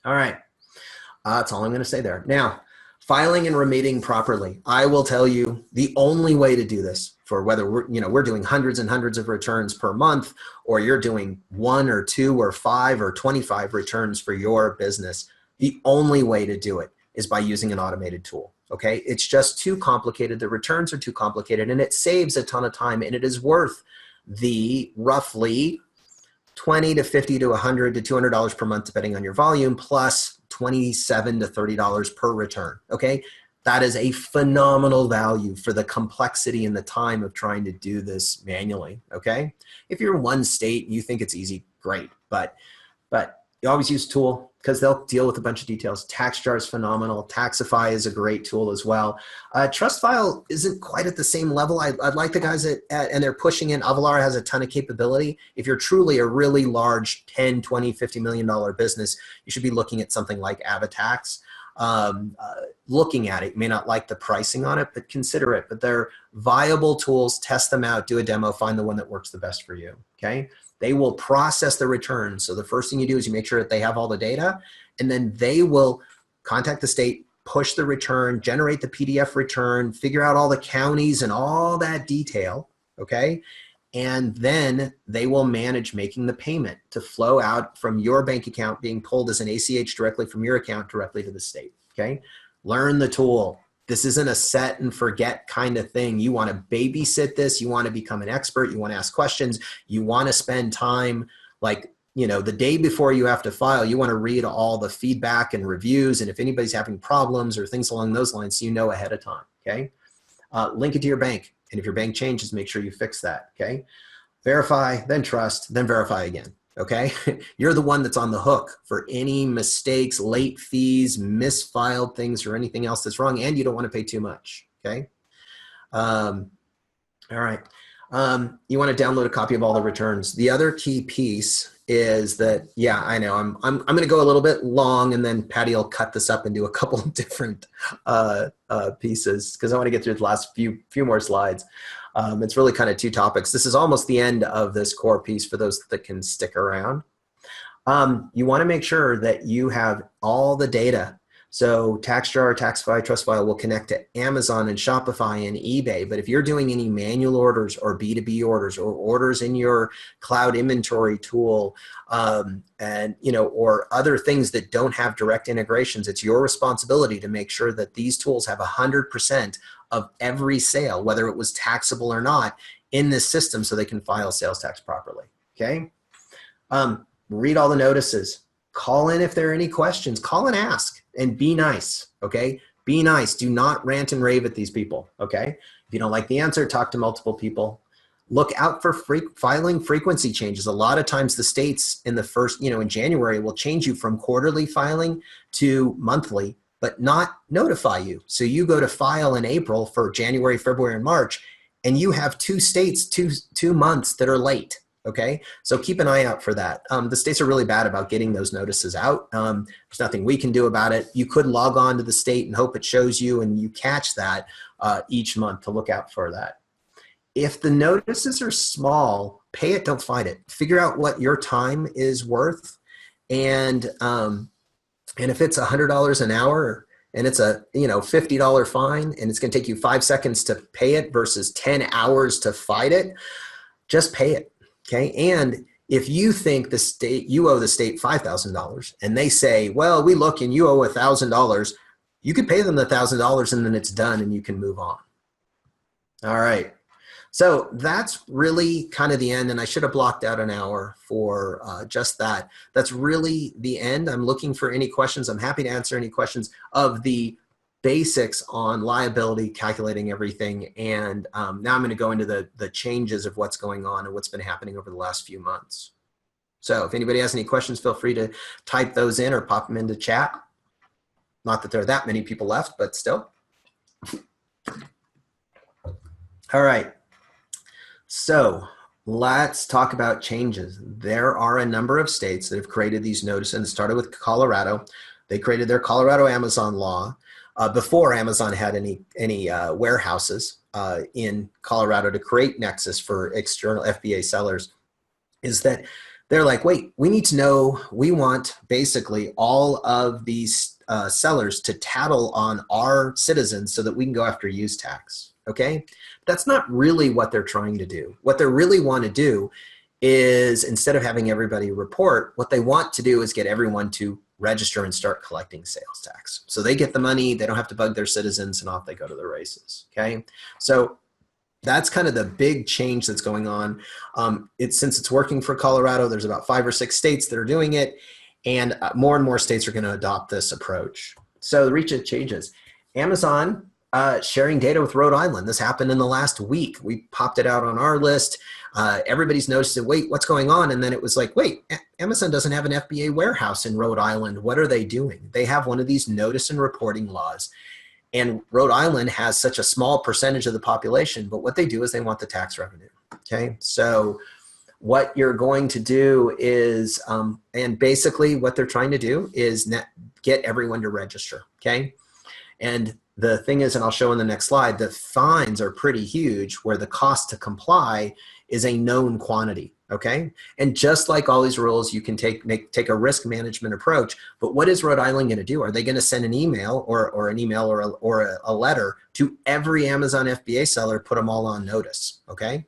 All right, that's all I'm going to say there. Now, filing and remitting properly. I will tell you the only way to do this for whether we're doing hundreds and hundreds of returns per month, or you're doing 1 or 2 or 5 or 25 returns for your business. The only way to do it is by using an automated tool. Okay, it's just too complicated. The returns are too complicated, and it saves a ton of time, and it is worth the roughly $20 to $50 to $100 to $200 per month, depending on your volume, plus $27 to $30 per return. Okay, that is a phenomenal value for the complexity and the time of trying to do this manually. Okay, if you're in one state and you think it's easy, great, but you always use a tool because they'll deal with a bunch of details. TaxJar is phenomenal. Taxify is a great tool as well. TrustFile isn't quite at the same level. I'd like the guys and they're pushing in. Avalar has a ton of capability. If you're truly a really large 10, 20, $50 million business, you should be looking at something like Avatax. Looking at it, you may not like the pricing on it, but consider it. But they're viable tools. Test them out, do a demo, find the one that works the best for you, okay? They will process the returns. So the first thing you do is you make sure that they have all the data, and then they will contact the state, push the return, generate the PDF return, figure out all the counties and all that detail, okay? And then they will manage making the payment to flow out from your bank account, being pulled as an ACH directly from your account directly to the state, okay? Learn the tool. This isn't a set and forget kind of thing. You want to babysit this. You want to become an expert. You want to ask questions. You want to spend time, like, the day before you have to file, you want to read all the feedback and reviews. And if anybody's having problems or things along those lines, you know ahead of time, okay? Link it to your bank. And if your bank changes, make sure you fix that, okay? Verify, then trust, then verify again, okay? You're the one that's on the hook for any mistakes, late fees, misfiled things, or anything else that's wrong, and you don't want to pay too much, okay? All right. You want to download a copy of all the returns. The other key piece is that, yeah, I know I'm going to go a little bit long, and then Patty will cut this up into a couple of different pieces because I want to get through the last few more slides. It's really kind of two topics. This is almost the end of this core piece for those that can stick around. You want to make sure that you have all the data. So TaxJar, Taxify, TrustFile will connect to Amazon and Shopify and eBay. But if you're doing any manual orders or B2B orders or orders in your cloud inventory tool, and or other things that don't have direct integrations, it's your responsibility to make sure that these tools have 100% of every sale, whether it was taxable or not, in this system so they can file sales tax properly. Okay. Read all the notices. Call in if there are any questions. Call and ask, and be nice, okay? Be nice. Do not rant and rave at these people, okay? If you don't like the answer, talk to multiple people. Look out for filing frequency changes. A lot of times the states in the first, in January will change you from quarterly filing to monthly, but not notify you. So you go to file in April for January, February, and March, and you have two states, two months that are late. Okay, so keep an eye out for that. The states are really bad about getting those notices out. There's nothing we can do about it. You could log on to the state and hope it shows you and you catch that each month to look out for that. If the notices are small, pay it, don't fight it. Figure out what your time is worth. And if it's $100 an hour and it's a $50 fine and it's going to take you 5 seconds to pay it versus 10 hours to fight it, just pay it. Okay, and if you think you owe the state $5,000 and they say, well, we look and you owe $1,000, you could pay them the $1,000 and then it's done and you can move on. All right, so that's really kind of the end, and I should have blocked out an hour for just that. That's really the end. I'm looking for any questions. I'm happy to answer any questions of the basics on liability, calculating everything, and now I'm going to go into the changes of what's going on and what's been happening over the last few months. So if anybody has any questions, feel free to type those in or pop them into chat. Not that there are that many people left, but still. All right, so let's talk about changes. There are a number of states that have created these notices, and it started with Colorado. They created their Colorado Amazon law. Before Amazon had any warehouses in Colorado to create Nexus for external FBA sellers, is that they're like, wait, we need to know, we want basically all of these sellers to tattle on our citizens so that we can go after use tax, okay? That's not really what they're trying to do. What they really want to do is, instead of having everybody report, what they want to do is get everyone to register and start collecting sales tax. So they get the money, they don't have to bug their citizens, and off they go to the races, okay? So that's kind of the big change that's going on. Since it's working for Colorado, there's about 5 or 6 states that are doing it, and more states are going to adopt this approach. So the reach of changes. Amazon sharing data with Rhode Island. This happened in the last week. We popped it out on our list. Everybody's noticed it. Wait, what's going on? And then it was like, wait, Amazon doesn't have an FBA warehouse in Rhode Island. What are they doing? They have one of these notice and reporting laws. And Rhode Island has such a small percentage of the population, but what they do is they want the tax revenue, okay? So what you're going to do is, and basically what they're trying to do is get everyone to register, okay? And the thing is, and I'll show in the next slide, the fines are pretty huge where the cost to comply is a known quantity, okay? And just like all these rules, you can take a risk management approach, but what is Rhode Island gonna do? Are they gonna send an email or a letter to every Amazon FBA seller, put them all on notice, okay?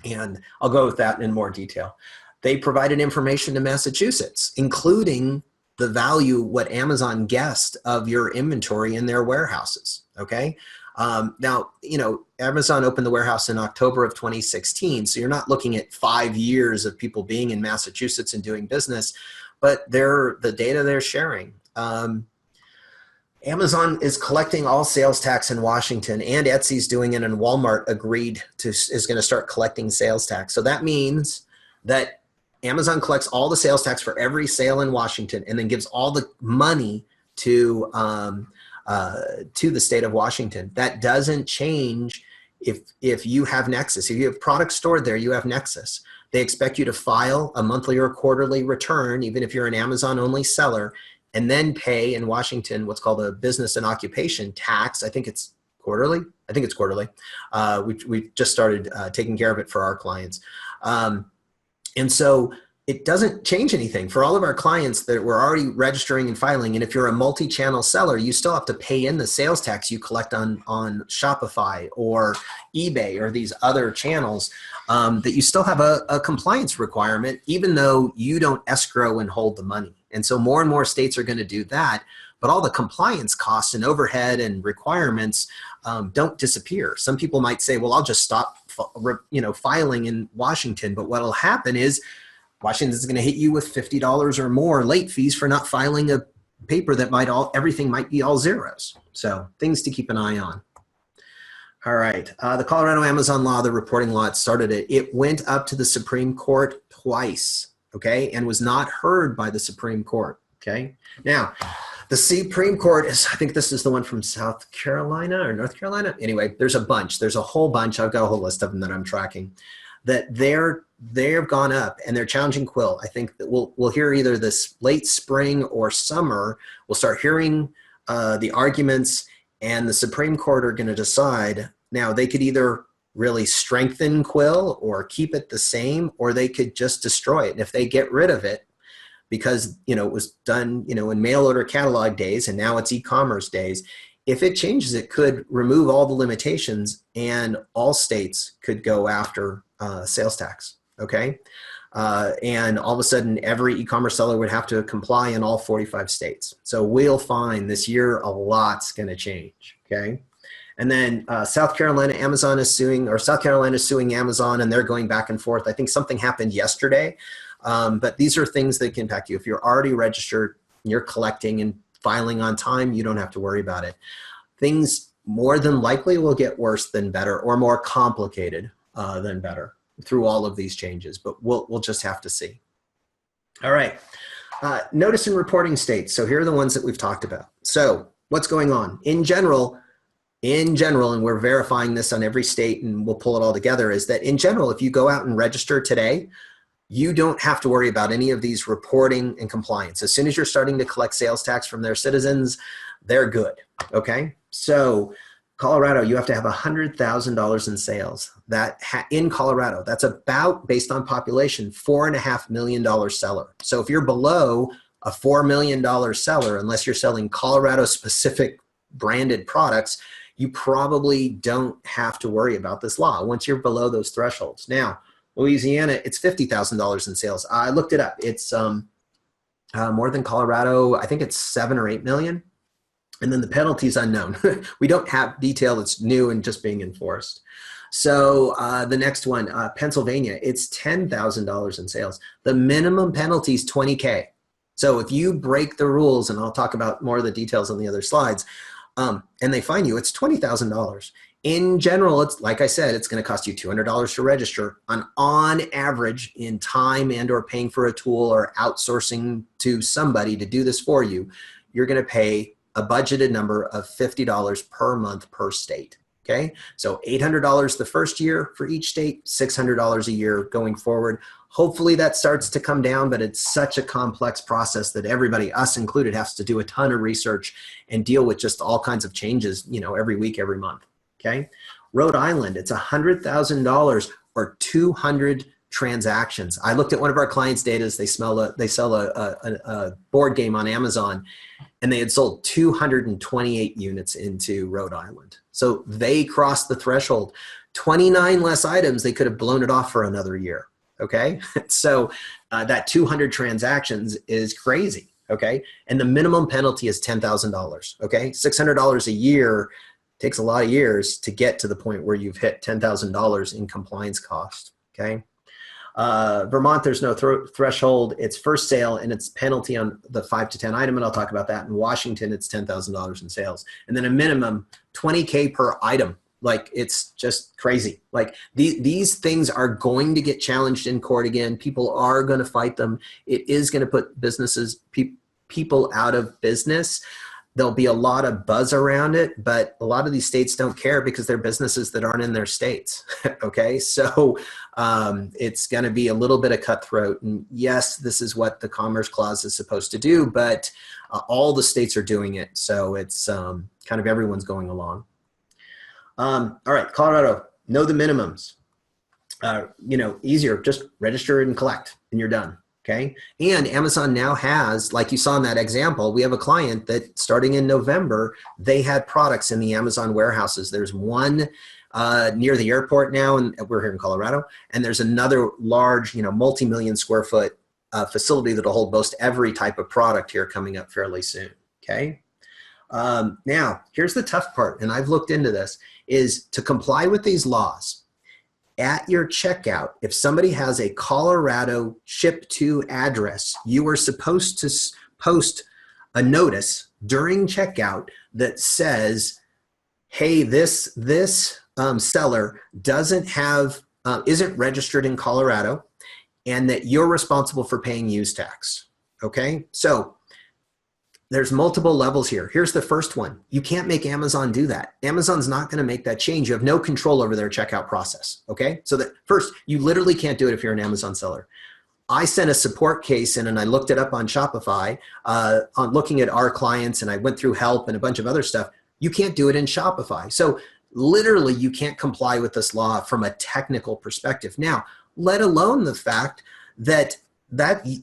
And I'll go with that in more detail. They provided information to Massachusetts, including the value, what Amazon guessed of your inventory in their warehouses, okay? Now, Amazon opened the warehouse in October of 2016, so you're not looking at 5 years of people being in Massachusetts and doing business, but the data they're sharing. Amazon is collecting all sales tax in Washington, and Etsy's doing it, and Walmart is going to start collecting sales tax. So that means that Amazon collects all the sales tax for every sale in Washington and then gives all the money to the state of Washington. That doesn't change If you have Nexus, if you have products stored there, you have Nexus. They expect you to file a monthly or quarterly return, even if you're an Amazon-only seller, and then pay in Washington what's called a business and occupation tax. I think it's quarterly. I think it's quarterly. We've just started taking care of it for our clients. And so it doesn't change anything for all of our clients that we're already registering and filing. And if you're a multi-channel seller, you still have to pay in the sales tax you collect on Shopify or eBay or these other channels, that you still have a compliance requirement, even though you don't escrow and hold the money. And so more and more states are going to do that, but all the compliance costs and overhead and requirements don't disappear. Some people might say, well, I'll just stop filing in Washington. But what'll happen is Washington's going to hit you with $50 or more late fees for not filing a paper that everything might be all zeros. So things to keep an eye on. All right, the Colorado Amazon law, the reporting law, it went up to the Supreme Court twice, okay, and was not heard by the Supreme Court, okay? Now, the Supreme Court I think this is the one from South Carolina or North Carolina. Anyway, there's a whole bunch. I've got a whole list of them that I'm tracking, that they've gone up and they're challenging Quill. I think that we'll hear either this late spring or summer. We'll start hearing the arguments, and the Supreme Court are going to decide. Now, they could either really strengthen Quill or keep it the same, or they could just destroy it. And if they get rid of it, because it was done in mail order catalog days and now it's e-commerce days, if it changes, it could remove all the limitations and all states could go after sales tax, okay? And all of a sudden, every e-commerce seller would have to comply in all 45 states. So we'll find this year a lot's going to change, okay? And then South Carolina is suing Amazon, and they're going back and forth. I think something happened yesterday, but these are things that can impact you. If you're already registered, you're collecting and filing on time, you don't have to worry about it. Things more than likely will get worse than better, or more complicated than better through all of these changes, but we'll just have to see. All right, notice and reporting states. So here are the ones that we've talked about. So what's going on? In general, and we're verifying this on every state and we'll pull it all together, is that in general, if you go out and register today, you don't have to worry about any of these reporting and compliance. As soon as you're starting to collect sales tax from their citizens, they're good, okay? So Colorado, you have to have $100,000 in sales. In Colorado, that's about, based on population, $4.5 million seller. So if you're below a $4 million seller, unless you're selling Colorado-specific branded products, you probably don't have to worry about this law once you're below those thresholds. Now, Louisiana, it's $50,000 in sales. I looked it up. It's more than Colorado. I think it's 7 or 8 million. And then the penalty is unknown. We don't have detail. It's new and just being enforced. So the next one, Pennsylvania, it's $10,000 in sales. The minimum penalty is $20K. So if you break the rules, and I'll talk about more of the details on the other slides, and they fine you, it's $20,000. In general, it's like I said, it's going to cost you $200 to register. On average, in time and or paying for a tool or outsourcing to somebody to do this for you, you're going to pay a budgeted number of $50 per month per state. Okay, so $800 the first year for each state, $600 a year going forward. Hopefully that starts to come down, but it's such a complex process that everybody, us included, has to do a ton of research and deal with just all kinds of changes, every week, every month. Okay, Rhode Island, it's $100,000 or 200 transactions. I looked at one of our clients' data. They sell a board game on Amazon, and they had sold 228 units into Rhode Island. So they crossed the threshold. 29 less items, they could have blown it off for another year. Okay, so that 200 transactions is crazy. Okay, and the minimum penalty is $10,000. Okay, $600 a year. Takes a lot of years to get to the point where you've hit $10,000 in compliance cost, okay? Vermont, there's no threshold. It's first sale, and it's penalty on the 5 to 10 item, and I'll talk about that. In Washington, it's $10,000 in sales. And then a minimum $20K per item. Like, it's just crazy. Like, these things are going to get challenged in court again. People are going to fight them. It is going to put businesses, people out of business. there'll be a lot of buzz around it, but a lot of these states don't care because they're businesses that aren't in their states. Okay, so it's going to be a little bit of cutthroat. And yes, this is what the Commerce Clause is supposed to do, but all the states are doing it. So it's kind of everyone's going along. All right, Colorado, know the minimums. Easier, just register and collect and you're done. Okay. And Amazon now has, like you saw in that example, we have a client that starting in November, they had products in the Amazon warehouses. There's one near the airport now, and we're here in Colorado, and there's another large, multi-million square foot facility that'll hold most every type of product here coming up fairly soon. Okay. Now, here's the tough part, and I've looked into this, is to comply with these laws. At your checkout, if somebody has a Colorado ship to address, you are supposed to post a notice during checkout that says, hey, this seller isn't registered in Colorado, and that you're responsible for paying use tax. Okay, so there's multiple levels here. Here's the first one. You can't make Amazon do that. Amazon's not going to make that change. You have no control over their checkout process. Okay, so that first, you literally can't do it if you're an Amazon seller. I sent a support case in and I looked it up on Shopify on looking at our clients, and I went through help and a bunch of other stuff. You can't do it in Shopify. So literally you can't comply with this law from a technical perspective. Now, let alone the fact that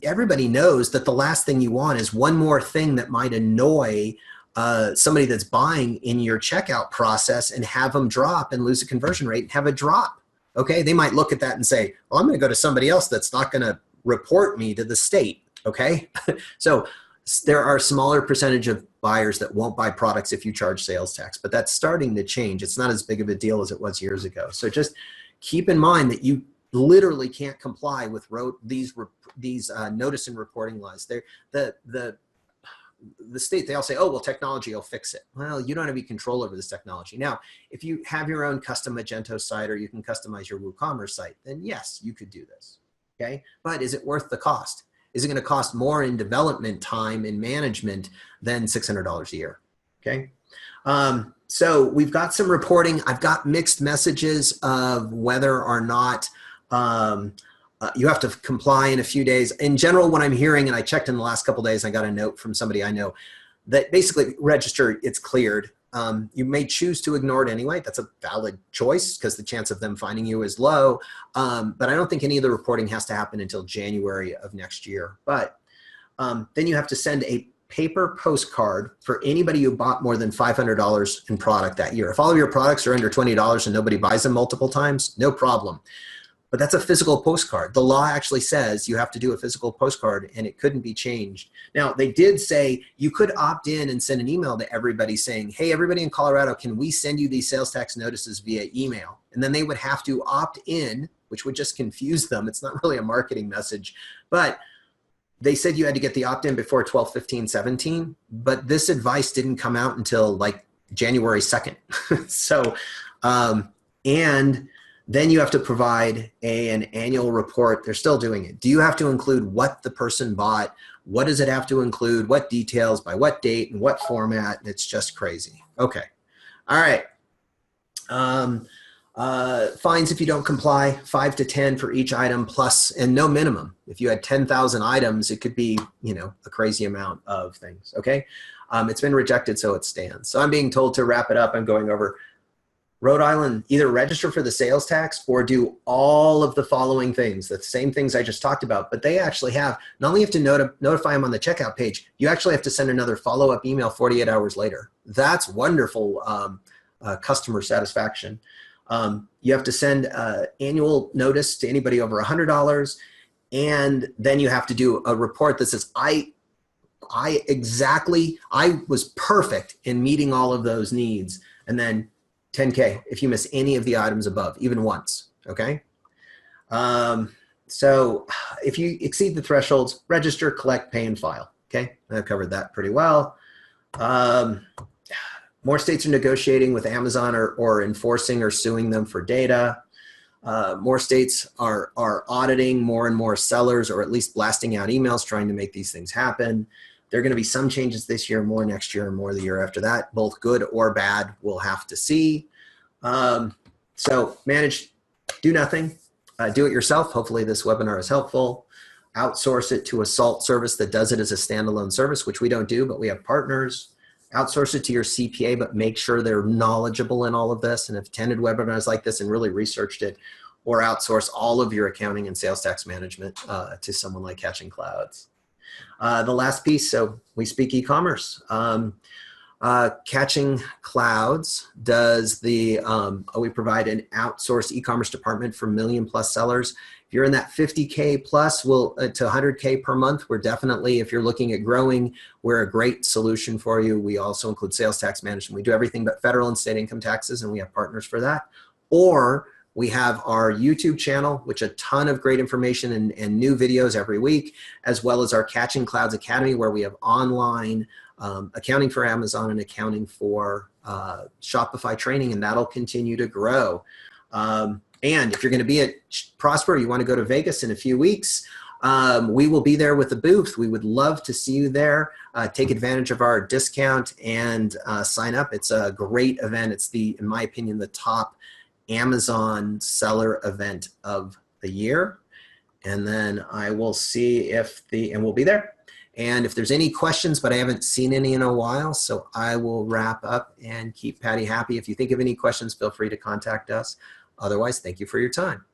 everybody knows that the last thing you want is one more thing that might annoy somebody that's buying in your checkout process and have them drop and lose a conversion rate and have a drop. Okay, they might look at that and say, well, I'm going to go to somebody else that's not going to report me to the state. Okay, so there are a smaller percentage of buyers that won't buy products if you charge sales tax, but that's starting to change. It's not as big of a deal as it was years ago. So just keep in mind that you literally can't comply with these notice and reporting laws. The state, they all say, oh, well, technology will fix it. Well, you don't have any control over this technology. Now, if you have your own custom Magento site, or you can customize your WooCommerce site, then yes, you could do this. Okay, but is it worth the cost? Is it going to cost more in development time and management than $600 a year? Okay. So we've got some reporting. I've got mixed messages of whether or not you have to comply in a few days. In general, what I'm hearing, and I checked in the last couple of days, I got a note from somebody I know that basically register, it's cleared. You may choose to ignore it anyway. That's a valid choice because the chance of them finding you is low. But I don't think any of the reporting has to happen until January of next year. But then you have to send a paper postcard for anybody who bought more than $500 in product that year. If all of your products are under $20 and nobody buys them multiple times, no problem. But that's a physical postcard. The law actually says you have to do a physical postcard, and it couldn't be changed. Now, they did say you could opt in and send an email to everybody saying, hey, everybody in Colorado, can we send you these sales tax notices via email? And then they would have to opt in, which would just confuse them. It's not really a marketing message. But they said you had to get the opt-in before 12/15/17, but this advice didn't come out until like January 2nd. So, and then you have to provide an annual report. They're still doing it. Do you have to include what the person bought? What does it have to include? What details, by what date, and what format? It's just crazy. Okay. All right. Fines if you don't comply, 5 to 10 for each item plus, and no minimum. If you had 10,000 items, it could be, a crazy amount of things. Okay. It's been rejected, so it stands. So I'm being told to wrap it up. I'm going over Rhode Island, either register for the sales tax or do all of the following things, the same things I just talked about, but they actually have, not only have to notify them on the checkout page, you actually have to send another follow-up email 48 hours later. That's wonderful customer satisfaction. You have to send annual notice to anybody over $100, and then you have to do a report that says, I was perfect in meeting all of those needs, and then $10K if you miss any of the items above, even once, okay? So if you exceed the thresholds, register, collect, pay, and file, okay? I've covered that pretty well. More states are negotiating with Amazon or enforcing or suing them for data. More states are auditing more and more sellers, or at least blasting out emails trying to make these things happen. There are going to be some changes this year, more next year, and more the year after that, both good or bad. We'll have to see. So manage, do nothing, do it yourself. Hopefully this webinar is helpful. Outsource it to a SALT service that does it as a standalone service, which we don't do, but we have partners. Outsource it to your CPA, but make sure they're knowledgeable in all of this and have attended webinars like this and really researched it, or outsource all of your accounting and sales tax management to someone like Catching Clouds. The last piece, so we speak e-commerce. Catching Clouds does the, we provide an outsourced e-commerce department for million-plus sellers. If you're in that 50K plus to 100K per month, we're definitely, if you're looking at growing, we're a great solution for you. We also include sales tax management. We do everything but federal and state income taxes, and we have partners for that. Or we have our YouTube channel, which a ton of great information and new videos every week, as well as our Catching Clouds Academy, where we have online accounting for Amazon and accounting for Shopify training, and that'll continue to grow. And if you're going to be at Prosper, you want to go to Vegas in a few weeks, we will be there with a booth. We would love to see you there. Take advantage of our discount and sign up. It's a great event. It's in my opinion, the top Amazon seller event of the year. And then I will see and we'll be there. And if there's any questions, but I haven't seen any in a while, so I will wrap up and keep Patti happy. If you think of any questions, feel free to contact us. Otherwise, thank you for your time.